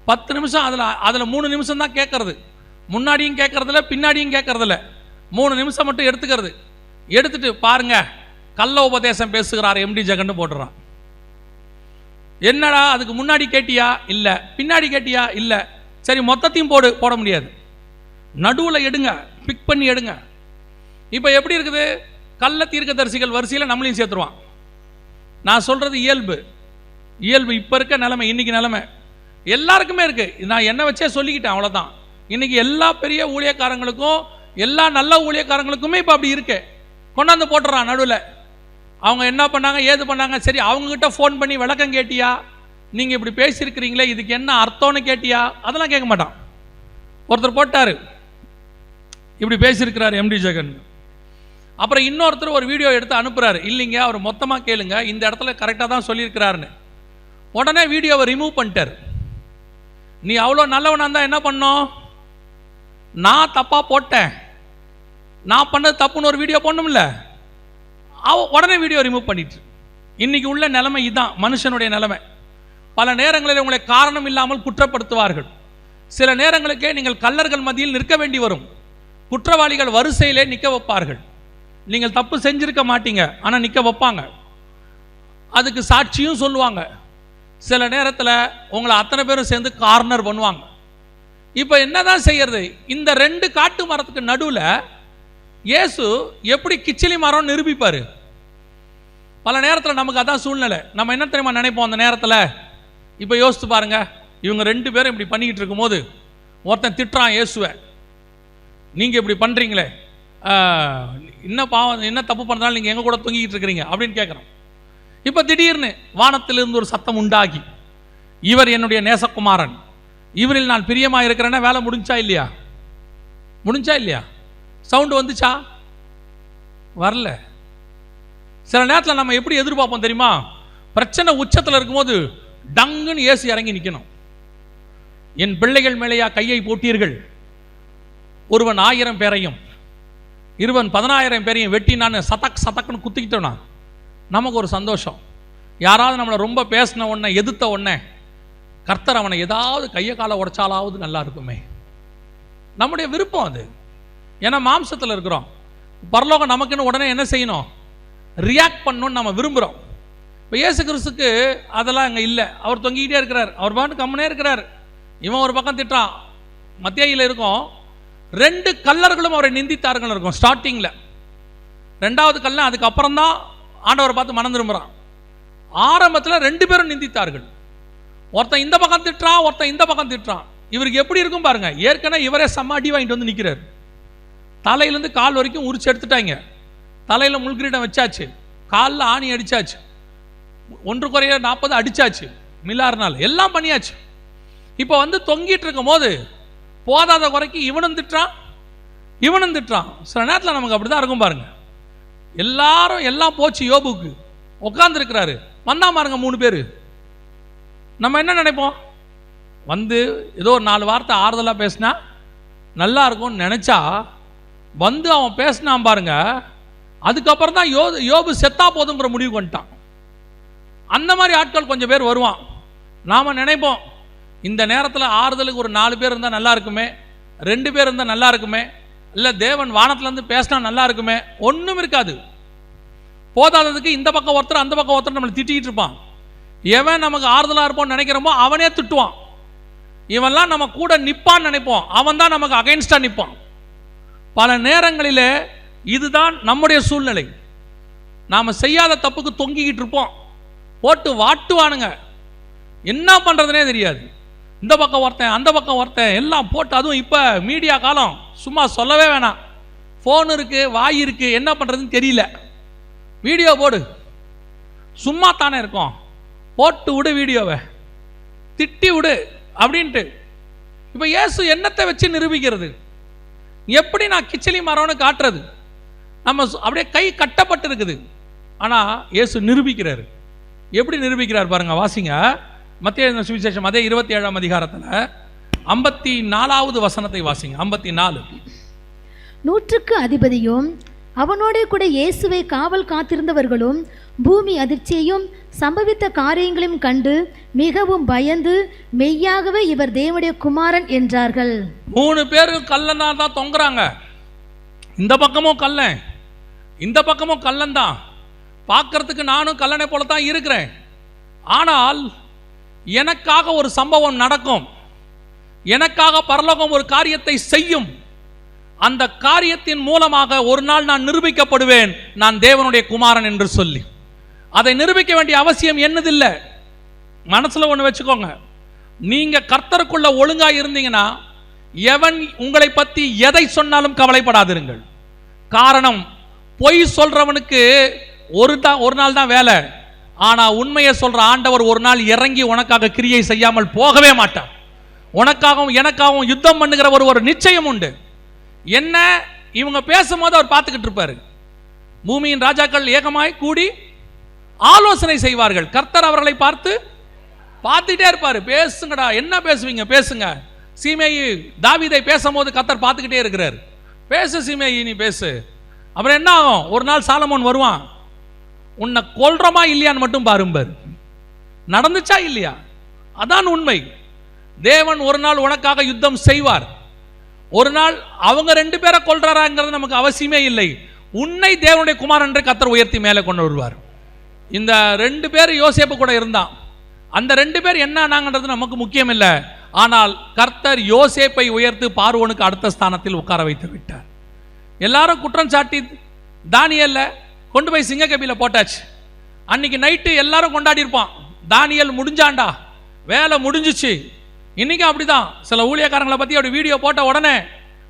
10 நிமிஷம், அதில் 3 நிமிஷம் தான் கேட்கறது. முன்னாடியும் கேட்கறதில்ல, பின்னாடியும் கேட்கறதில்ல. 3 நிமிஷம் மட்டும் எடுத்துக்கிறது. எடுத்துட்டு பாருங்க கள்ள உபதேசம் பேசுகிறார் எம்டி ஜெகன் போடுறான். என்னடா அதுக்கு முன்னாடி கேட்டியா? இல்லை. பின்னாடி கேட்டியா? இல்லை. சரி மொத்தத்தையும் போட முடியாது, நடுவில் எடுங்க, பிக் பண்ணி எடுங்க. இப்போ எப்படி இருக்குது? கள்ள தீர்க்கதரிசிகள் வரிசையில் நம்மளையும் சேர்த்துருவான். நான் சொல்கிறது இயல்பு இப்போ இருக்க நிலைமை, இன்னைக்கு நிலைமை எல்லாருக்குமே இருக்குது. நான் என்ன வச்சே சொல்லிக்கிட்டேன், அவ்வளோதான். இன்னைக்கு எல்லா பெரிய ஊழியக்காரங்களுக்கும், எல்லா நல்ல ஊழியக்காரங்களுக்குமே இப்போ அப்படி இருக்கு. கொண்டாந்து போட்டுறான் நடுவில். அவங்க என்ன பண்ணாங்க, ஏது பண்ணாங்க, சரி அவங்ககிட்ட ஃபோன் பண்ணி விளக்கம் கேட்டியா, நீங்கள் இப்படி பேசியிருக்கிறீங்களே இதுக்கு என்ன அர்த்தம்னு கேட்டியா, அதெல்லாம் கேட்க மாட்டான். ஒருத்தர் போட்டார் இப்படி பேசியிருக்கிறார் எம்டி ஜெகன். அப்புறம் இன்னொருத்தர் ஒரு வீடியோ எடுத்து அனுப்புகிறாரு, இல்லைங்க அவர் மொத்தமாக கேளுங்க, இந்த இடத்துல கரெக்டாக தான் சொல்லியிருக்கிறாருன்னு. உடனே வீடியோவை ரிமூவ் பண்ணிட்டார். நீ அவ்வளோ நல்லவனாக இருந்தால் என்ன பண்ணோம்? நான் தப்பாக போட்டேன், நான் பண்ணது தப்புன்னு ஒரு வீடியோ போடணும்ல, உடனே வீடியோ ரிமூவ் பண்ணிட்டு. இன்னைக்கு உள்ள நிலைமை இதுதான், மனுஷனுடைய நிலைமை. பல நேரங்களில் உங்களை காரணம் இல்லாமல் குற்றப்படுத்துவார்கள். சில நேரங்களுக்கே நீங்கள் கள்ளர்கள் மத்தியில் நிற்க வேண்டி வரும். குற்றவாளிகள் வரிசையிலே நிற்க வைப்பார்கள். நீங்கள் தப்பு செஞ்சிருக்க மாட்டீங்க, ஆனால் நிற்க வைப்பாங்க. அதுக்கு சாட்சியும் சொல்லுவாங்க. சில நேரத்தில் உங்களை அத்தனை பேரும் சேர்ந்து கார்னர் பண்ணுவாங்க. இப்போ என்னதான் செய்யறது? இந்த 2 காட்டு மரத்துக்கு நடுவில் இயேசு எப்படி கிச்சிலி மரம் நிரூபிப்பார்? பல நேரத்தில் நமக்கு அதான் சூழ்நிலை. நம்ம என்ன தெரியுமா நினைப்போம் அந்த நேரத்தில்? இப்போ யோசித்து பாருங்க, இவங்க 2 பேரும் இப்படி பண்ணிக்கிட்டு இருக்கும்போது ஒருத்தன் திட்டுறான் இயேசுவை, நீங்கள் இப்படி பண்ணுறீங்களே, என்ன பாவம், என்ன தப்பு பண்ணுறாலும் நீங்கள் எங்கே கூட தொங்கிக்கிட்டு இருக்கிறீங்க அப்படின்னு கேட்குறோம். இப்போ திடீர்னு வானத்திலிருந்து ஒரு சத்தம் உண்டாகி, இவர் என்னுடைய நேசகுமாரன், இவரில் நான் பிரியமாக இருக்கிறேன்னா வேலை முடிஞ்சா இல்லையா? முடிஞ்சா இல்லையா? சவுண்டு வந்துச்சா? வரல. சில நேரத்தில் நம்ம எப்படி எதிர்பார்ப்போம் தெரியுமா? பிரச்சனை உச்சத்தில் இருக்கும்போது டங்குன்னு இயேசு இறங்கி நிற்கணும். என் பிள்ளைகள் மேலேயா கையை போட்டீர்கள், ஒருவன் 1000 பேரையும் இருவன் 10000 பேரையும் வெட்டி நான் சதக்குன்னு குத்திக்கிட்டோன்னா நமக்கு ஒரு சந்தோஷம். யாராவது நம்மளை ரொம்ப பேசின உடனே, எதிர்த்த உடனே கர்த்தர் அவனை ஏதாவது கையை காலை உடைச்சாலாவது நல்லா இருக்குமே. நம்முடைய விருப்பம் அது. ஏன்னா மாம்சத்தில் இருக்கிறோம். பரலோகம் நமக்குன்னு உடனே என்ன செய்யணும்? ரியாக்ட் பண்ணணும்னு நம்ம விரும்புகிறோம். இப்போ இயேசு கிறிஸ்துக்கு அதெல்லாம் அங்கே இல்லை. அவர் தொங்கிக்கிட்டே இருக்கிறார், அவர் பாட்டு கம்முனே இருக்கிறார். இவன் ஒரு பக்கம் திட்டுறான். மத்தேயில இருக்கும், 2 கல்லர்களும் அவரை நிந்தித்தார்கள் இருக்கும் ஸ்டார்டிங்கில். 2வது கல்ல அதுக்கப்புறம் தான் ஆண்டவரை பார்த்து மனம் திரும்புகிறான். ஆரம்பத்தில் 2 பேரும் நிந்தித்தார்கள். ஒருத்தன் இந்த பக்கம் திட்டுறான், ஒருத்தன் இந்த பக்கம் திட்டுறான். இவருக்கு எப்படி இருக்கும் பாருங்க. ஏற்கனவே இவரே செம்ம அடி வாங்கிட்டு வந்து நிற்கிறார். தலையிலேருந்து கால் வரைக்கும் உரிச்சு எடுத்துட்டாங்க. தலையில் முள்கிரீடம் வச்சாச்சு, காலில் ஆணி அடிச்சாச்சு, 1 குறைய 40 அடிச்சாச்சு, மில்லார்னால் எல்லாம் பண்ணியாச்சு. இப்போ வந்து தொங்கிட்டு இருக்கும் போது போதாத குறைக்கு இவனும் திட்டுறான், இவனும் திட்டுறான். சில நேரத்தில் நமக்கு அப்படி தான் இருக்கும் பாருங்க. எல்லாரும் எல்லாம் போச்சு, யோபுக்கு உட்காந்துருக்கிறாரு, வந்தா பாருங்க 3 பேர். நம்ம என்ன நினைப்போம்? வந்து ஏதோ ஒரு 4 வார்த்தை ஆறுதலாக பேசினா நல்லா இருக்கும்னு நினச்சா, வந்து அவன் பேசினான் பாருங்க. அதுக்கப்புறம் தான் யோபு செத்தா போதுங்கிற முடிவு பண்ணிட்டான். அந்த மாதிரி ஆட்கள் கொஞ்சம் பேர் வருவான். நாம் நினைப்போம், இந்த நேரத்தில் ஆறுதலுக்கு ஒரு 4 பேர் இருந்தால் நல்லா இருக்குமே, 2 பேர் இருந்தால் நல்லா இருக்குமே, இல்லை தேவன் வானத்துலேருந்து பேசினா நல்லா இருக்குமே. ஒன்றும் இருக்காது. போதாததுக்கு இந்த பக்கம் ஒருத்தர் அந்த பக்கம் ஒருத்தர் நம்மளை திட்டிகிட்டு இருப்பான். எவன் நமக்கு ஆறுதலாக இருப்போம்னு நினைக்கிறோமோ அவனே திட்டுவான். இவன்லாம் நம்ம கூட நிற்பான்னு நினைப்போம், அவன் தான் நமக்கு அகைன்ஸ்டாக நிற்பான். பல நேரங்களில் இதுதான் நம்முடைய சூழ்நிலை. நாம் செய்யாத தப்புக்கு தொங்கிக்கிட்டு இருப்போம், போட்டு வாட்டுவானுங்க, என்ன பண்ணுறதுனே தெரியாது. இந்த பக்கம் ஒருத்தன் அந்த பக்கம் ஒருத்தன் எல்லாம் போட்டு. அதுவும் இப்போ மீடியா காலம், சும்மா சொல்லவே வேணாம். ஃபோன் இருக்குது, வாய் இருக்குது, என்ன பண்ணுறதுன்னு தெரியல. வீடியோ போடு, சும்மா தானே இருக்கும், போட்டு விடு வீடியோவை, திட்டி விடு அப்படின்ட்டு. இப்போ இயேசு என்னத்தை வச்சு நிரூபிக்கிறது? எப்படி நான் கிச்சிலி மரம்னு காட்டுறது? நம்ம அப்படியே கை கட்டப்பட்டு இருக்குது. ஆனால் இயேசு நிரூபிக்கிறார். எப்படி நிரூபிக்கிறார் பாருங்க, வாசிங்க. மத்தேயு சுவிசேஷம் அதே 27ஆம் அதிகாரத்தில் 54வது வசனத்தை வாசிங்க. 54.
100க்கு அதிபதியும் அவனோட கூட இயேசுவை காவல் காத்திருந்தவர்களும் பூமி அதிர்ச்சியையும் சம்பவித்த காரியங்களையும் கண்டு மிகவும் பயந்து மெய்யாகவே இவர் தேவனுடைய குமாரன் என்றார்கள்.
3 பேர் கல்லனா தான் தொங்குறாங்க. இந்த பக்கமும் கல்லன், இந்த பக்கமும் கல்லன் தான். பார்க்கறதுக்கு நானும் கல்லனை போல தான் இருக்கிறேன். ஆனால் எனக்காக ஒரு சம்பவம் நடக்கும், எனக்காக பரலோகம் ஒரு காரியத்தை செய்யும். அந்த காரியத்தின் மூலமாக ஒரு நாள் நான் நிரூபிக்கப்படுவேன், நான் தேவனுடைய குமாரன் என்று சொல்லி. அதை நிரூபிக்க வேண்டிய அவசியம் என்னதில்லை. மனசுல ஒன்று வச்சுக்கோங்க, நீங்க கர்த்தருக்குள்ள ஒழுங்கா இருந்தீங்கன்னா எவன் உங்களை பத்தி எதை சொன்னாலும் கவலைப்படாதிருங்கள். காரணம், பொய் சொல்றவனுக்கு ஒரு நாள் தான் வேலை. ஆனா உண்மையை சொல்ற ஆண்டவர் ஒரு நாள் இறங்கி உனக்காக கிரியை செய்யாமல் போகவே மாட்டார். உனக்காகவும் எனக்காகவும் யுத்தம் பண்ணுகிற ஒரு நிச்சயம் உண்டு. என்ன, இவங்க பேசும்போது அவர் பார்த்துக்கிட்டு இருப்பாரு. பூமியின் ராஜாக்கள் ஏகமாய் கூடி ஆலோசனை செய்வார்கள். கர்த்தர் அவர்களை பார்த்துட்டே இருப்பாரு. பேசுங்கடா, என்ன பேசுவீங்க பேசுங்க. சீமேயி தாவீதை பேசும்போது கர்த்தர் பார்த்துக்கிட்டே இருக்கிறார். பேசு சீமேயி, நீ பேசு. அப்புறம் என்ன ஆகும்? ஒரு நாள் சாலமோன் வருவான், உன்னை கொல்றமா இல்லையான்னு மட்டும் பாரும்பார். நடந்துச்சா இல்லையா? அதான் உண்மை. தேவன் ஒரு நாள் உனக்காக யுத்தம் செய்வார். ஒரு நாள் அவங்க 2 பேரை கொல்றாராங்கிறது நமக்கு அவசியமே இல்லை. உன்னை தேவனுடைய குமாரன் என்று கர்த்தர் உயர்த்தி மேலே கொண்டு வருவார். இந்த 2 பேர் யோசேப்பு கூட இருந்தான். அந்த 2 பேர் என்ன ஆனாங்கன்றது நமக்கு முக்கியம் இல்லை. ஆனால் கர்த்தர் யோசேப்பை உயர்த்து பார்வோனுக்கு அடுத்த ஸ்தானத்தில் உட்கார வைத்து விட்டார். எல்லாரும் குற்றம் சாட்டி தானியேலை கொண்டு போய் சிங்கக்கபில போட்டாச்சு. அன்னைக்கு நைட்டு எல்லாரும் கொண்டாடி இருப்பான், தானியேல் முடிஞ்சாண்டா, வேலை முடிஞ்சிச்சு. இன்னைக்கு அப்படிதான். சில ஊழியக்காரங்களை பற்றி அப்படி வீடியோ போட்ட உடனே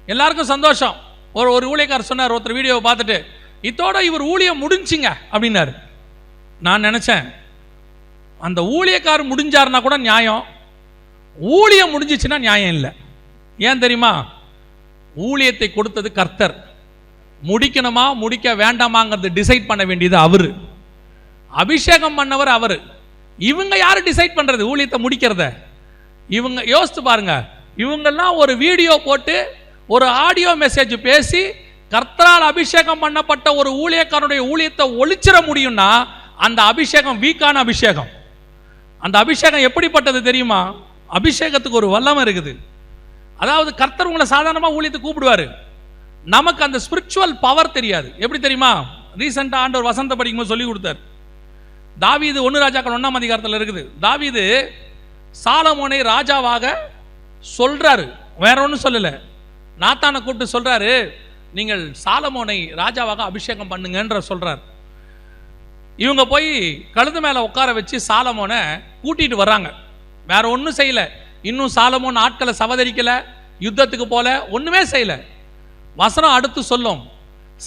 எல்லாருக்கும் சந்தோஷம். ஒரு ஊழியக்காரர் சொன்னார், ஒருத்தர் வீடியோவை பார்த்துட்டு, இதோட இவர் ஊழியம் முடிஞ்சிங்க அப்படின்னாரு. நான் நினச்சேன், அந்த ஊழியக்காரர் முடிஞ்சாருன்னா கூட நியாயம், ஊழியம் முடிஞ்சிச்சுன்னா நியாயம் இல்லை. ஏன் தெரியுமா? ஊழியத்தை கொடுத்தது கர்த்தர். முடிக்கணுமா முடிக்க வேண்டாமாங்கிறது டிசைட் பண்ண வேண்டியது அவரு. அபிஷேகம் பண்ணவர் அவரு. இவங்க யாரு டிசைட் பண்றது ஊழியத்தை முடிக்கிறத? இவங்க யோசித்து பாருங்க. இவங்கெல்லாம் ஒரு வீடியோ போட்டு ஒரு ஆடியோ மெசேஜ் பேசி கர்த்தரால் அபிஷேகம் பண்ணப்பட்ட ஒரு ஊழியக்காரனுடைய ஊழியத்தை ஒழிச்சிட முடியும்னா அந்த அபிஷேகம் வீக்கான அபிஷேகம். அந்த அபிஷேகம் எப்படிப்பட்டது தெரியுமா? அபிஷேகத்துக்கு ஒரு வல்லமை இருக்குது. அதாவது கர்த்தர் உங்களை சாதாரணமாக ஊழியத்தை கூப்பிடுவார், நமக்கு அந்த ஸ்பிரிச்சுவல் பவர் தெரியாது. எப்படி தெரியுமா? ரீசெண்டாக ஆண்டவர் வசந்த படிக்கும்போது சொல்லி கொடுத்தார். தாவீது 1 ராஜாக்கள் 1ஆம் அதிகாரத்தில் இருக்குது. தாவீது சாலமோனை ராஜாவாக சொல்றாரு, வேற ஒன்றும் சொல்லலை. நாத்தானை கூப்பிட்டு சொல்றாரு, நீங்கள் சாலமோனை ராஜாவாக அபிஷேகம் பண்ணுங்கன்ற சொல்றார். இவங்க போய் கழுது மேலே உட்கார வச்சு சாலமோனை கூட்டிட்டு வர்றாங்க. வேற ஒன்றும் செய்யலை. இன்னும் சாலமோன் ஆட்களை சவதரிக்கலை, யுத்தத்துக்கு போல, ஒன்றுமே செய்யலை. வசனம் அடுத்து சொல்லும்,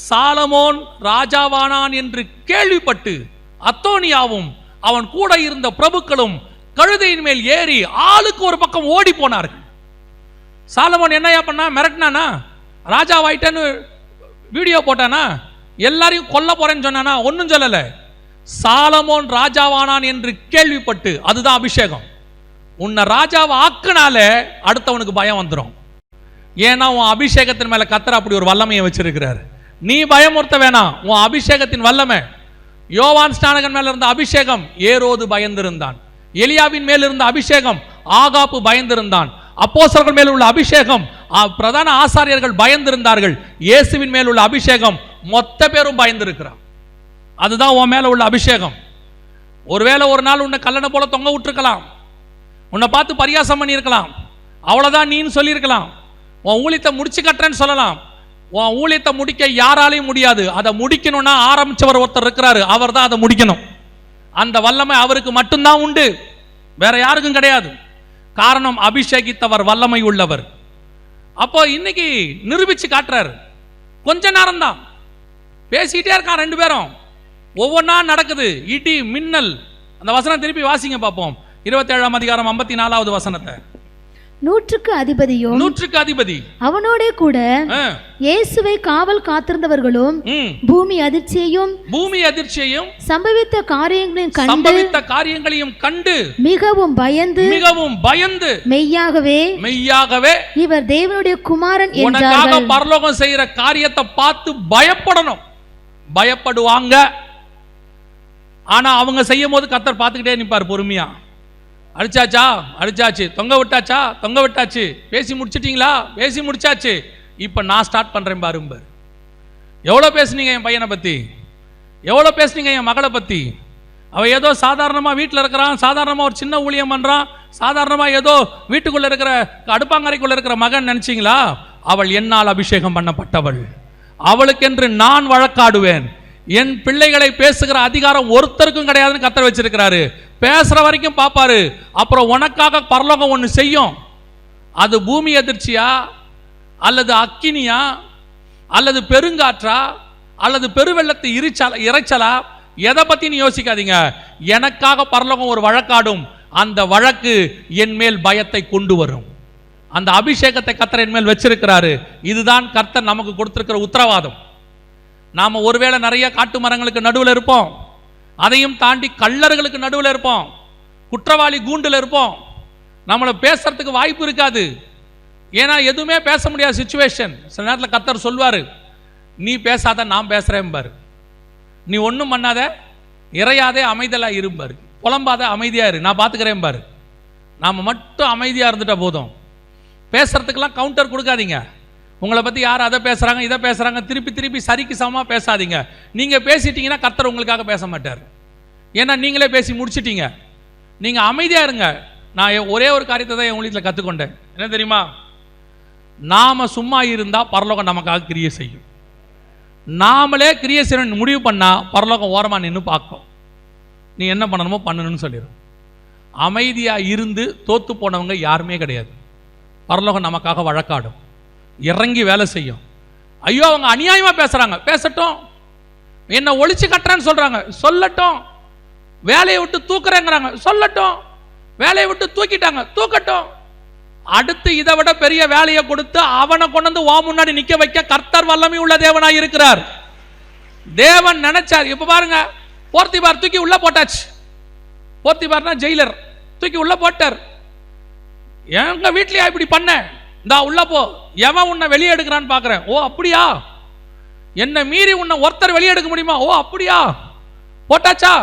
சாலமோன் ராஜாவானான் என்று கேள்விப்பட்டு அத்தோனியாவும் அவன் கூட இருந்த பிரபுக்களும் கழுதையின் மேல் ஏறி ஆளுக்கு ஒரு பக்கம் ஓடி போனார்கள். சாலமோன் என்னையா பண்ணா? மிரட்டினானா? ராஜாவாயிட்டேன்னு வீடியோ போட்டானா? எல்லாரையும் கொல்ல போறேன்னு சொன்னானா? ஒன்றும் சொல்லலை. சாலமோன் ராஜாவானான் என்று கேள்விப்பட்டு, அதுதான் அபிஷேகம். உன்னை ராஜாவை ஆக்குனாலே அடுத்தவனுக்கு பயம் வந்துடும். ஏன்னா உன் அபிஷேகத்தின் மேல கர்த்தர் அப்படி ஒரு வல்லமையை வச்சிருக்கிறார். நீ பயமுறுத்த வேணாம், உன் அபிஷேகத்தின் வல்லமை. யோவான் ஸ்நானகன் மேல இருந்த அபிஷேகம் ஏரோது பயந்திருந்தான். எலியாவின் மேல் இருந்த அபிஷேகம் ஆகாப்பு பயந்திருந்தான். அப்போஸ்தலர்கள் மேல் உள்ள அபிஷேகம் பிரதான ஆசாரியர்கள் பயந்திருந்தார்கள். இயேசுவின் மேல் உள்ள அபிஷேகம் மொத்த பேரும் பயந்திருக்கிறான். அதுதான் உன் மேல உள்ள அபிஷேகம். ஒருவேளை ஒரு நாள் உன்னை கல்லணை போல தொங்க விட்டுருக்கலாம், உன்னை பார்த்து பரியாசம் பண்ணியிருக்கலாம், அவ்வளோதான் நீன்னு சொல்லியிருக்கலாம். உன் ஊழியத்தை முடிச்சு கட்டுறேன்னு சொல்லலாம். உன் ஊழியத்தை முடிக்க யாராலையும் முடியாது. அதை முடிக்கணும்னா ஆரம்பிச்சவர் ஒருத்தர் இருக்கிறாரு, அவர் தான் அதை முடிக்கணும். அந்த வல்லமை அவருக்கு மட்டும்தான் உண்டு, வேற யாருக்கும் கிடையாது. காரணம், அபிஷேகித்தவர் வல்லமை உள்ளவர். அப்போ இன்னைக்கு நிரூபிச்சு காட்டுறாரு. கொஞ்ச நேரம் தான் பேசிக்கிட்டே இருக்கான், 2 பேரும் ஒவ்வொன்றா நடக்குது. இடி மின்னல். அந்த வசனம் திருப்பி வாசிங்க பார்ப்போம். 27ஆம் அதிகாரம் 54வது வசனத்தை.
100க்கு அதிபதியும்
100க்கு அதிபதி
அவனோட கூட இயேசுவை காவல் காத்திருந்தவர்களும் பூமி அதிர்ச்சியையும் சம்பவித்த காரியங்களையும் கண்டு மிகவும் பயந்து மெய்யாகவே இவர் தேவனுடைய குமாரன் என்றார்கள்.
பரலோகம் செய்யற காரியத்தை பார்த்து பயப்படணும், பயப்படுவாங்க. ஆனா அவங்க செய்யும் போது கர்த்தர் பார்த்துக்கிட்டே நிற்பார் பொறுமையா. அடிச்சாச்சு, தொங்க விட்டாச்சு, பேசி முடிச்சிட்டீங்களா? பேசி முடிச்சாச்சு, இப்ப நான் ஸ்டார்ட் பண்றேன் பாருங்க. எவ்வளவு பேசுனீங்க என் பையனை பத்தி, எவ்வளவு பேசுனீங்க என் மகளை பத்தி. அவ ஏதோ சாதாரணமா வீட்டில் இருக்கிறான், சாதாரணமா ஒரு சின்ன ஊழியம் பண்றான், சாதாரணமா ஏதோ வீட்டுக்குள்ள இருக்கிற அடுப்பாங்கரைக்குள்ள இருக்கிற மகன் நினைச்சீங்களா? அவள் என்னால் அபிஷேகம் பண்ணப்பட்டவள், அவளுக்கென்று நான் வழக்காடுவேன். என் பிள்ளைகளை பேசுகிற அதிகாரம் ஒருத்தருக்கும் கிடையாதுன்னு கர்த்தர் வச்சிருக்கிறாரு. பேசுற வரைக்கும் பாப்பாரு. அப்புறம் உனக்காக பரலோகம் ஒன்று செய்யும். அது பூமி அதிர்ச்சியா, அல்லது அக்கினியா, அல்லது பெருங்காற்றா, அல்லது பெருவெள்ளத்தை இறைச்சலா, எதை பத்தி நீ யோசிக்காதீங்க. எனக்காக பரலோகம் ஒரு வழக்காடும். அந்த வழக்கு என் மேல் பயத்தை கொண்டு வரும். அந்த அபிஷேகத்தை கர்த்தர் என் மேல் வச்சிருக்கிறாரு. இதுதான் கர்த்தர் நமக்கு கொடுத்திருக்கிற உத்தரவாதம். நாம ஒருவேளை நிறைய காட்டு மரங்களுக்கு நடுவில் இருப்போம், அதையும் தாண்டி கள்ளர்களுக்கு நடுவில் இருப்போம், குற்றவாளி கூண்டில் இருப்போம். நம்மளை பேசுறதுக்கு வாய்ப்பு இருக்காது. ஏன்னா எதுவுமே பேச முடியாத சிச்சுவேஷன். சில நேரத்தில் கர்த்தர் சொல்வாரு, நீ பேசாத நான் பேசுறேன் பாரு, நீ ஒன்றும் பண்ணாத, இறையாதே, அமைதலா இருப்பாரு, புலம்பாத, அமைதியா இரு, நான் பார்த்துக்கிறேன் பாரு. நாம மட்டும் அமைதியா இருந்துட்டா போதும். பேசுறதுக்கெல்லாம் கவுண்டர் கொடுக்காதீங்க. உங்களை பற்றி யார் அதை பேசுகிறாங்க இதை பேசுகிறாங்க திருப்பி சரிக்கு சமமாக பேசாதீங்க. நீங்கள் பேசிட்டீங்கன்னா கர்த்தர் உங்களுக்காக பேச மாட்டார். ஏன்னா நீங்களே பேசி முடிச்சிட்டீங்க. நீங்கள் அமைதியாக இருங்க. நான் ஒரே ஒரு காரியத்தை தான் என் ஊழியத்தில் கற்றுக்கொண்டேன். என்ன தெரியுமா? நாம் சும்மா இருந்தால் பரலோகம் நமக்காக கிரியை செய்யும். நாமளே கிரியை செய்யணும்னு முடிவு பண்ணால் பரலோகம் ஓரமாக நின்று பார்க்கும். நீ என்ன பண்ணணுமோ பண்ணணும்னு சொல்லிடும். அமைதியாக இருந்து தோற்று போனவங்க யாருமே கிடையாது. பரலோகம் நமக்காக வழக்காடும், இறங்கி வேலை செய்யும். ஐயோ அவங்க அநியாயமா பேசுறாங்க, பேசட்டும். என்ன ஒழிச்சு கட்டுறேன்னு சொல்றாங்க, சொல்லட்டும். வேலையை விட்டு தூக்குறேங்கிறாங்க, சொல்லட்டும். வேலையை விட்டு தூக்கிட்டாங்க, தூக்கட்டும். அடுத்து இதை விட பெரிய வேலையை கொடுத்து அவனை கொண்டு வந்து வா முன்னாடி நிக்க வைக்க கர்த்தர் வல்லமை உள்ள தேவனாய் இருக்கிறார். தேவன் நினைச்சார். இப்ப பாருங்க, போர்த்திபார் தூக்கி உள்ள போட்டாச்சு. போர்த்திபார்னா ஜெயிலர், தூக்கி உள்ள போட்டார். எங்க வீட்லயா இப்படி பண்ண, இந்தா உள்ள போ, எவன் உன்னை வெளியே எடுக்கிறான்னு பாக்குறேன். ஓ அப்படியா, என்ன மீறி உன்னை ஒருத்தர் வெளியே எடுக்க முடியுமா? ஓ அப்படியா, போட்டாச்சா,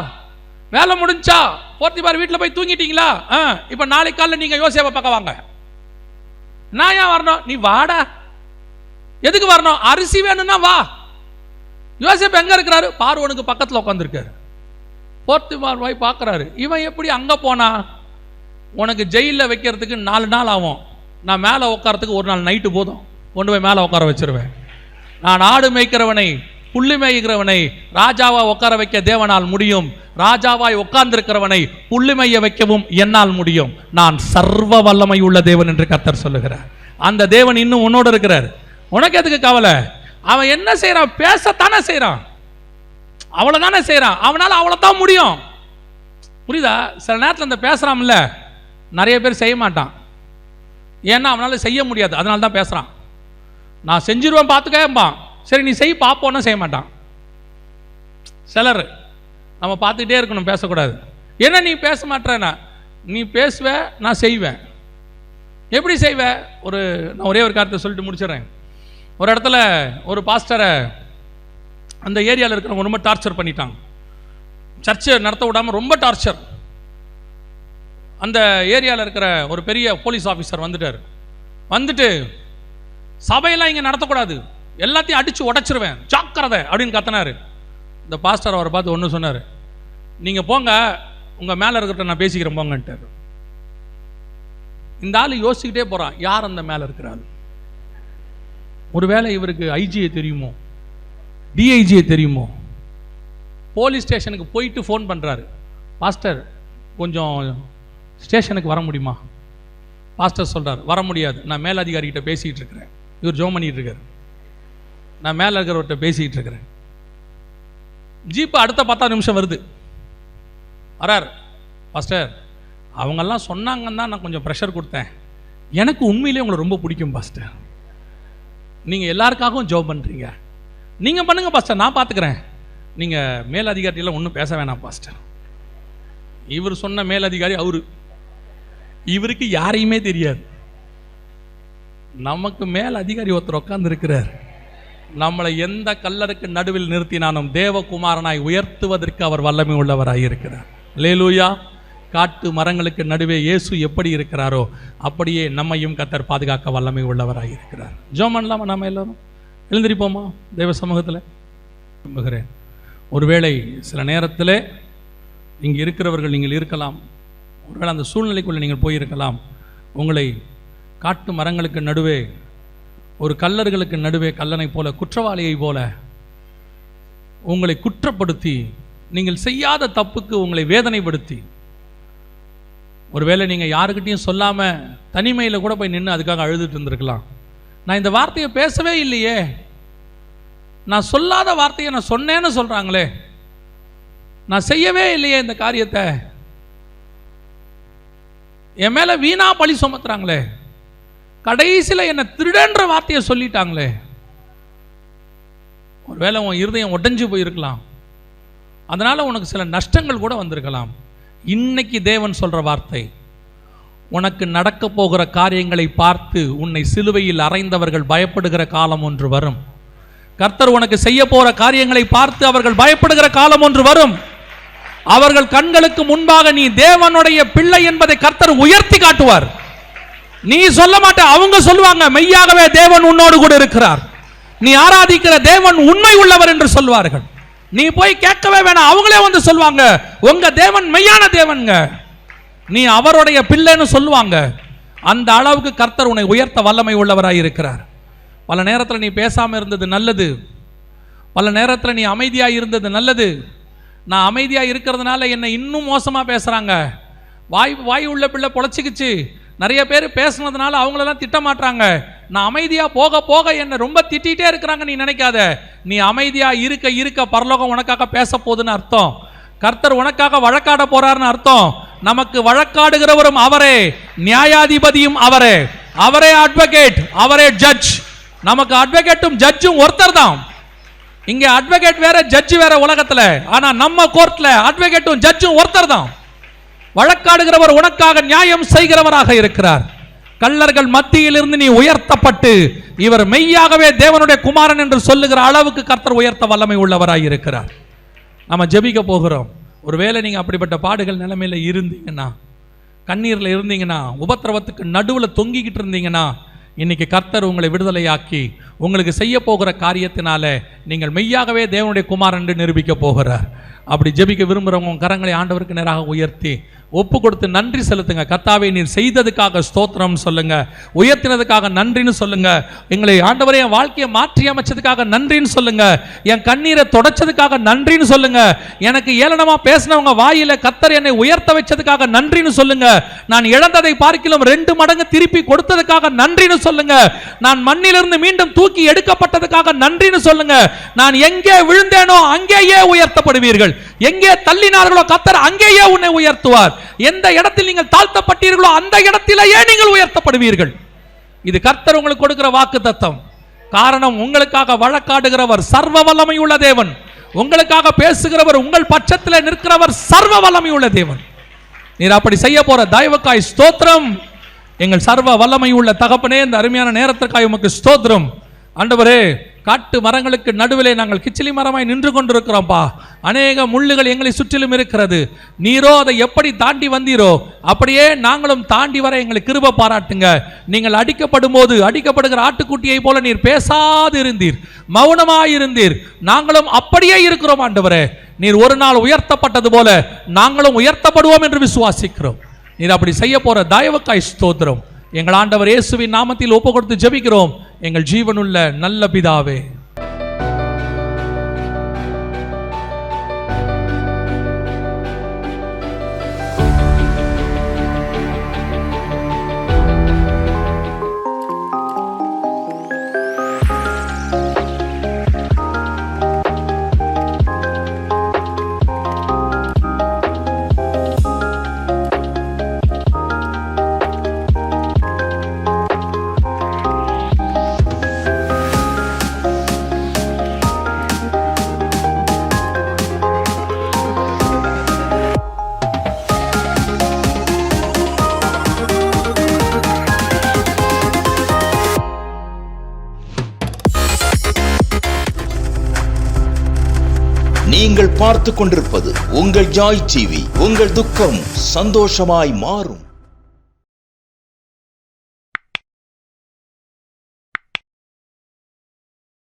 வேலை முடிஞ்சா போர்த்திபார் வீட்டில் போய் தூங்கிட்டீங்களா? இப்போ நாளைக்கு காலையில் நீங்கள் யோசேப்பை பார்க்க வாங்க. நான் ஏன் வரணும்? நீ வாடா. எதுக்கு வரணும்? அரிசி வேணும்னா வா. யோசேப்பு எங்க இருக்கிறாரு? பார்வோனுக்கு பக்கத்தில் உட்காந்துருக்காரு. போர்த்திபார் போய் பார்க்குறாரு. இவன் எப்படி அங்கே போனா? உனக்கு ஜெயிலில் வைக்கிறதுக்கு 4 நாள் ஆகும். நான் மேலே உட்காரத்துக்கு ஒரு நாள் நைட்டு போதும். கொண்டு போய் மேலே உட்கார வச்சிருவேன். நான் ஆடு மேய்க்கிறவனை, புள்ளி மேய்க்கிறவனை ராஜாவா உட்கார வைக்க தேவனால் முடியும். ராஜாவாய் உட்கார்ந்திருக்கிறவனை புள்ளி மேய்ய வைக்கவும் என்னால் முடியும். நான் சர்வ வல்லமை உள்ள தேவன் என்று கர்த்தர் சொல்லுகிறார். அந்த தேவன் இன்னும் உன்னோடு இருக்கிறார். உனக்கு எதுக்கு கவலை? அவன் என்ன செய்யறான்? பேசத்தானே செய்யறான், அவ்வளவுதானே செய்யறான். அவனால அவ்வளவுதான் முடியும். புரியுதா? சில நேரத்தில் இந்த பேசுறான்ல, நிறைய பேர் செய்ய மாட்டான். ஏன்னா அவனால செய்ய முடியாது, அதனால தான் பேசுறான். நான் செஞ்சிருவேன் பார்த்துக்கேன்பான். சரி நீ செய் பார்ப்போன்னா செய்ய மாட்டான். சிலர் நம்ம பார்த்துக்கிட்டே இருக்கணும், பேசக்கூடாது. என்ன நீ பேச மாட்டேன்னா? நீ பேசுவ, நான் செய்வேன். எப்படி செய்வ? நான் ஒரே ஒரு காரியத்தை சொல்லிட்டு முடிச்சிடறேன். ஒரு இடத்துல ஒரு பாஸ்டரை அந்த ஏரியாவில் இருக்கிறவங்க ரொம்ப டார்ச்சர் பண்ணிட்டாங்க. சர்ச்சை நடத்த விடாமல் ரொம்ப டார்ச்சர். அந்த ஏரியாவில் இருக்கிற ஒரு பெரிய போலீஸ் ஆஃபீஸர் வந்துட்டு சபையெல்லாம் இங்கே நடத்தக்கூடாது, எல்லாத்தையும் அடித்து உடைச்சிருவேன், ஜாக்கிரதை அப்படின்னு கத்தினார். இந்த பாஸ்டர் அவரை பார்த்து ஒன்று சொன்னார், நீங்கள் போங்க, உங்கள் மேலே இருக்கிற நான் பேசிக்கிறேன் போங்கன்ட்டார். இந்த ஆள் யோசிச்சுக்கிட்டே போகிறான், யார் அந்த மேலே இருக்கிறாள்? ஒருவேளை இவருக்கு ஐஜியை தெரியுமோ, டிஐஜியை தெரியுமோ? போலீஸ் ஸ்டேஷனுக்கு போயிட்டு ஃபோன் பண்ணுறாரு, பாஸ்டர் கொஞ்சம் ஸ்டேஷனுக்கு வர முடியுமா? பாஸ்டர் சொல்கிறார், வர முடியாது, நான் மேலதிகாரிகிட்ட பேசிக்கிட்டு இருக்கிறேன். இவர் ஜோம் பண்ணிகிட்டு இருக்கார். நான் மேலே இருக்கிறவர்கிட்ட பேசிக்கிட்டு இருக்கிறேன். ஜீப்பு அடுத்த 10 நிமிஷம் வருது. வரார், பாஸ்டர் அவங்கெல்லாம் சொன்னாங்கன்னு தான் நான் கொஞ்சம் ப்ரெஷர் கொடுத்தேன். எனக்கு உண்மையிலே உங்களை ரொம்ப பிடிக்கும் பாஸ்டர். நீங்கள் எல்லாருக்காகவும் ஜோப் பண்ணுறீங்க, நீங்கள் பண்ணுங்கள் பாஸ்டர், நான் பார்த்துக்கிறேன். நீங்கள் மேலதிகாரிலாம் ஒன்றும் பேச வேணாம் பாஸ்டர். இவர் சொன்ன மேலதிகாரி இவருக்கு யாரையுமே தெரியாது. நமக்கு மேல் அதிகாரி ஒருத்தர் உட்கார்ந்து இருக்கிறார். நம்மளை எந்த கல்லருக்கு நடுவில் நிறுத்தினாலும் தேவகுமாரனாய் உயர்த்துவதற்கு அவர் வல்லமை உள்ளவராய் இருக்கிறார். அல்லேலூயா. காட்டு மரங்களுக்கு நடுவே இயேசு எப்படி இருக்கிறாரோ அப்படியே நம்மையும் கர்த்தர் பாதுகாக்க வல்லமை உள்ளவராய் இருக்கிறார். ஜெபம் பண்ணலாமா? நாம எல்லாரும் எழுந்திருப்போமா தேவ சமூகத்தில்? நம்புகிறேன். ஒருவேளை சில நேரத்தில் இங்கே இருக்கிறவர்கள் நீங்கள் இருக்கலாம், ஒருவேளை அந்த சூழ்நிலைக்குள்ளே நீங்கள் போயிருக்கலாம். உங்களை காட்டு மரங்களுக்கு நடுவே, ஒரு கல்லர்களுக்கு நடுவே கல்லனை போல, குற்றவாளியை போல உங்களை குற்றப்படுத்தி, நீங்கள் செய்யாத தப்புக்கு உங்களை வேதனைப்படுத்தி, ஒருவேளை நீங்கள் யாருக்கிட்டையும் சொல்லாமல் தனிமையில் கூட போய் நின்று அதுக்காக அழுதுட்டு இருந்திருக்கலாம். நான் இந்த வார்த்தையை பேசவே இல்லையே, நான் சொல்லாத வார்த்தையை நான் சொன்னேன்னு சொல்கிறாங்களே, நான் செய்யவே இல்லையே இந்த காரியத்தை, என் மேலே வீணா பழி சுமத்துறாங்களே, கடைசியில் என்னை திருடன்ற வார்த்தையை சொல்லிட்டாங்களே. ஒருவேளை உன் இருதயம் உடைஞ்சு போயிருக்கலாம், அதனால உனக்கு சில நஷ்டங்கள் கூட வந்திருக்கலாம். இன்னைக்கு தேவன் சொல்ற வார்த்தை, உனக்கு நடக்க போகிற காரியங்களை பார்த்து உன்னை சிலுவையில் அறைந்தவர்கள் பயப்படுகிற காலம் ஒன்று வரும். கர்த்தர் உனக்கு செய்ய போற காரியங்களை பார்த்து அவர்கள் பயப்படுகிற காலம் ஒன்று வரும். அவர்கள் கண்களுக்கு முன்பாக நீ தேவனுடைய பிள்ளை என்பதை கர்த்தர் உயர்த்தி காட்டுவார். நீ சொல்ல மாட்ட, அவங்க சொல்லுவாங்க, மெய்யாகவே தேவன் உன்னோடு கூட இருக்கிறார், நீ ஆராதிக்கிற தேவன் உண்மை உள்ளவர் என்று சொல்வார்கள். நீ போய் கேட்கவே வேணாம், அவங்களே வந்து சொல்லுவாங்க, உங்க தேவன் மெய்யான தேவன்ங்க, நீ அவருடைய பிள்ளைன்னு சொல்லுவாங்க. அந்த அளவுக்கு கர்த்தர் உன்னை உயர்த்த வல்லமை உள்ளவராய் இருக்கிறார். பல நேரத்தில் நீ பேசாமல் இருந்தது நல்லது, பல நேரத்தில் நீ அமைதியாக இருந்தது நல்லது. நான் அமைதியாக இருக்கிறதுனால என்னை இன்னும் மோசமாக பேசுகிறாங்க. வாய் உள்ள பிள்ளை பொழைச்சிக்கிச்சு, நிறைய பேர் பேசுனதுனால அவங்களெல்லாம் திட்ட மாட்டாங்க. நான் அமைதியாக போக போக என்னை ரொம்ப திட்டிகிட்டே இருக்கிறாங்க நீ நினைக்காத. நீ அமைதியாக இருக்க இருக்க பரலோகம் உனக்காக பேச போகுதுன்னு அர்த்தம். கர்த்தர் உனக்காக வழக்காட போறாருன்னு அர்த்தம். நமக்கு வழக்காடுகிறவரும் அவரே, நியாயாதிபதியும் அவரே, அவரே அட்வொகேட், அவரே ஜட்ஜ். நமக்கு அட்வொகேட்டும் ஜட்ஜும் ஒருத்தர் தான். இங்க அட்வொகேட் வேற, ஜட்ஜ் வேற உலகத்துல. ஆனா நம்ம கோர்ட்ல அட்வொகேட்டும் ஜட்ஜும் ஒருத்தர் தான். வழக்காடுகிறவர் உனக்காக நியாயம் செய்கிறவராக இருக்கிறார். கள்ளர்கள் மத்தியில் இருந்து நீ உயர்த்தப்பட்டு இவர் மெய்யாகவே தேவனுடைய குமாரன் என்று சொல்லுகிற அளவுக்கு கர்த்தர் உயர்த்த வல்லமை உள்ளவராய் இருக்கிறார். நம்ம ஜெபிக்க போகிறோம். ஒருவேளை நீங்கள் அப்படிப்பட்ட பாடுகள் நிலைமையில் இருந்தீங்கன்னா, கண்ணீரில் இருந்தீங்கன்னா, உபத்திரவத்துக்கு நடுவில் தொங்கிக்கிட்டு இருந்தீங்கன்னா, இன்னைக்கு கர்த்தர் உங்களை விடுதலையாக்கி உங்களுக்கு செய்ய போகிற காரியத்தினால நீங்கள் மெய்யாகவே தேவனுடைய குமாரன் என்று நிரூபிக்க போகிறார். அப்படி ஜெபிக்க விரும்புகிறவங்க கரங்களை ஆண்டவருக்கு நேராக உயர்த்தி ஒப்பு கொடுத்து நன்றி செலுத்துங்க. கர்த்தாவே, நீர் செய்ததுக்காக ஸ்தோத்திரம் சொல்லுங்க, உயர்த்தினதுக்காக நன்றின்னு சொல்லுங்க, எங்களை ஆண்டவரே என் வாழ்க்கையை மாற்றி அமைச்சதுக்காக நன்றின்னு சொல்லுங்க, என் கண்ணீரை தொடச்சதுக்காக நன்றின்னு சொல்லுங்க, எனக்கு ஏளனமா பேசினவங்க வாயில கர்த்தர் என்னை உயர்த்த வச்சதுக்காக நன்றின்னு சொல்லுங்க, நான் இழந்ததை பார்க்கிலும் 2 மடங்கு திருப்பி கொடுத்ததுக்காக நன்றின்னு சொல்லுங்க, நான் மண்ணிலிருந்து மீண்டும் தூக்கி எடுக்கப்பட்டதுக்காக நன்றின்னு சொல்லுங்க. நான் எங்கே விழுந்தேனோ அங்கேயே உயர்த்தப்படுவீர்கள், எங்கே தள்ளினார்களோ கர்த்தர் அங்கேயே உன்னை உயர்த்துவார், எந்த இடத்தில் நீங்கள் தாழ்த்தப்பட்டீர்களோ அந்த இடத்திலேயே நீங்கள் உயர்த்தப்படுவீர்கள். இது கர்த்தர் உங்களுக்கு கொடுக்கிற வாக்குத்தத்தம். காரணம், உங்களுக்காக வழக்காடுகிறவர் சர்வ வல்லமை உள்ள தேவன், உங்களுக்காக பேசுகிறவர், உங்கள் பட்சத்தில் நிற்கிறவர் சர்வ வல்லமை உள்ள தேவன். நீர் அப்படி செய்ய போற தயவுக்காய் ஸ்தோத்திரம். எங்கள் சர்வ வல்லமை உள்ள தகப்பனே, இந்த அருமையான நேரத்திற்காய் உமக்கு ஸ்தோத்திரம். ஆண்டவரே, காட்டு மரங்களுக்கு நடுவிலே நாங்கள் கிச்சிலி மரமாய் நின்று கொண்டிருக்கிறோம்ப்பா. அநேக முள்ளுகள் எங்களை சுற்றிலும் இருக்கிறது. நீரோ அதை எப்படி தாண்டி வந்தீரோ அப்படியே நாங்களும் தாண்டி வர எங்களுக்கு கிருபை பாராட்டுங்க. நீங்கள் அடிக்கப்படும் போது அடிக்கப்படுகிற ஆட்டுக்குட்டியை போல நீர் பேசாது இருந்தீர், மௌனமாயிருந்தீர். நாங்களும் அப்படியே இருக்கிறோம் ஆண்டவரே. நீர் ஒரு நாள் உயர்த்தப்பட்டது போல நாங்களும் உயர்த்தப்படுவோம் என்று விசுவாசிக்கிறோம். நீர் அப்படி செய்ய போற தயவுக்காய் ஸ்தோத்திரம். எங்கள் ஆண்டவர் இயேசுவின் நாமத்தில் ஒப்பு கொடுத்து ஜெபிக்கிறோம் எங்கள் ஜீவனுள்ள நல்ல பிதாவே.
நீங்கள் பார்த்து கொண்டிருப்பது உங்கள் ஜாய் டிவி. உங்கள் துக்கம் சந்தோஷமாய் மாறும்.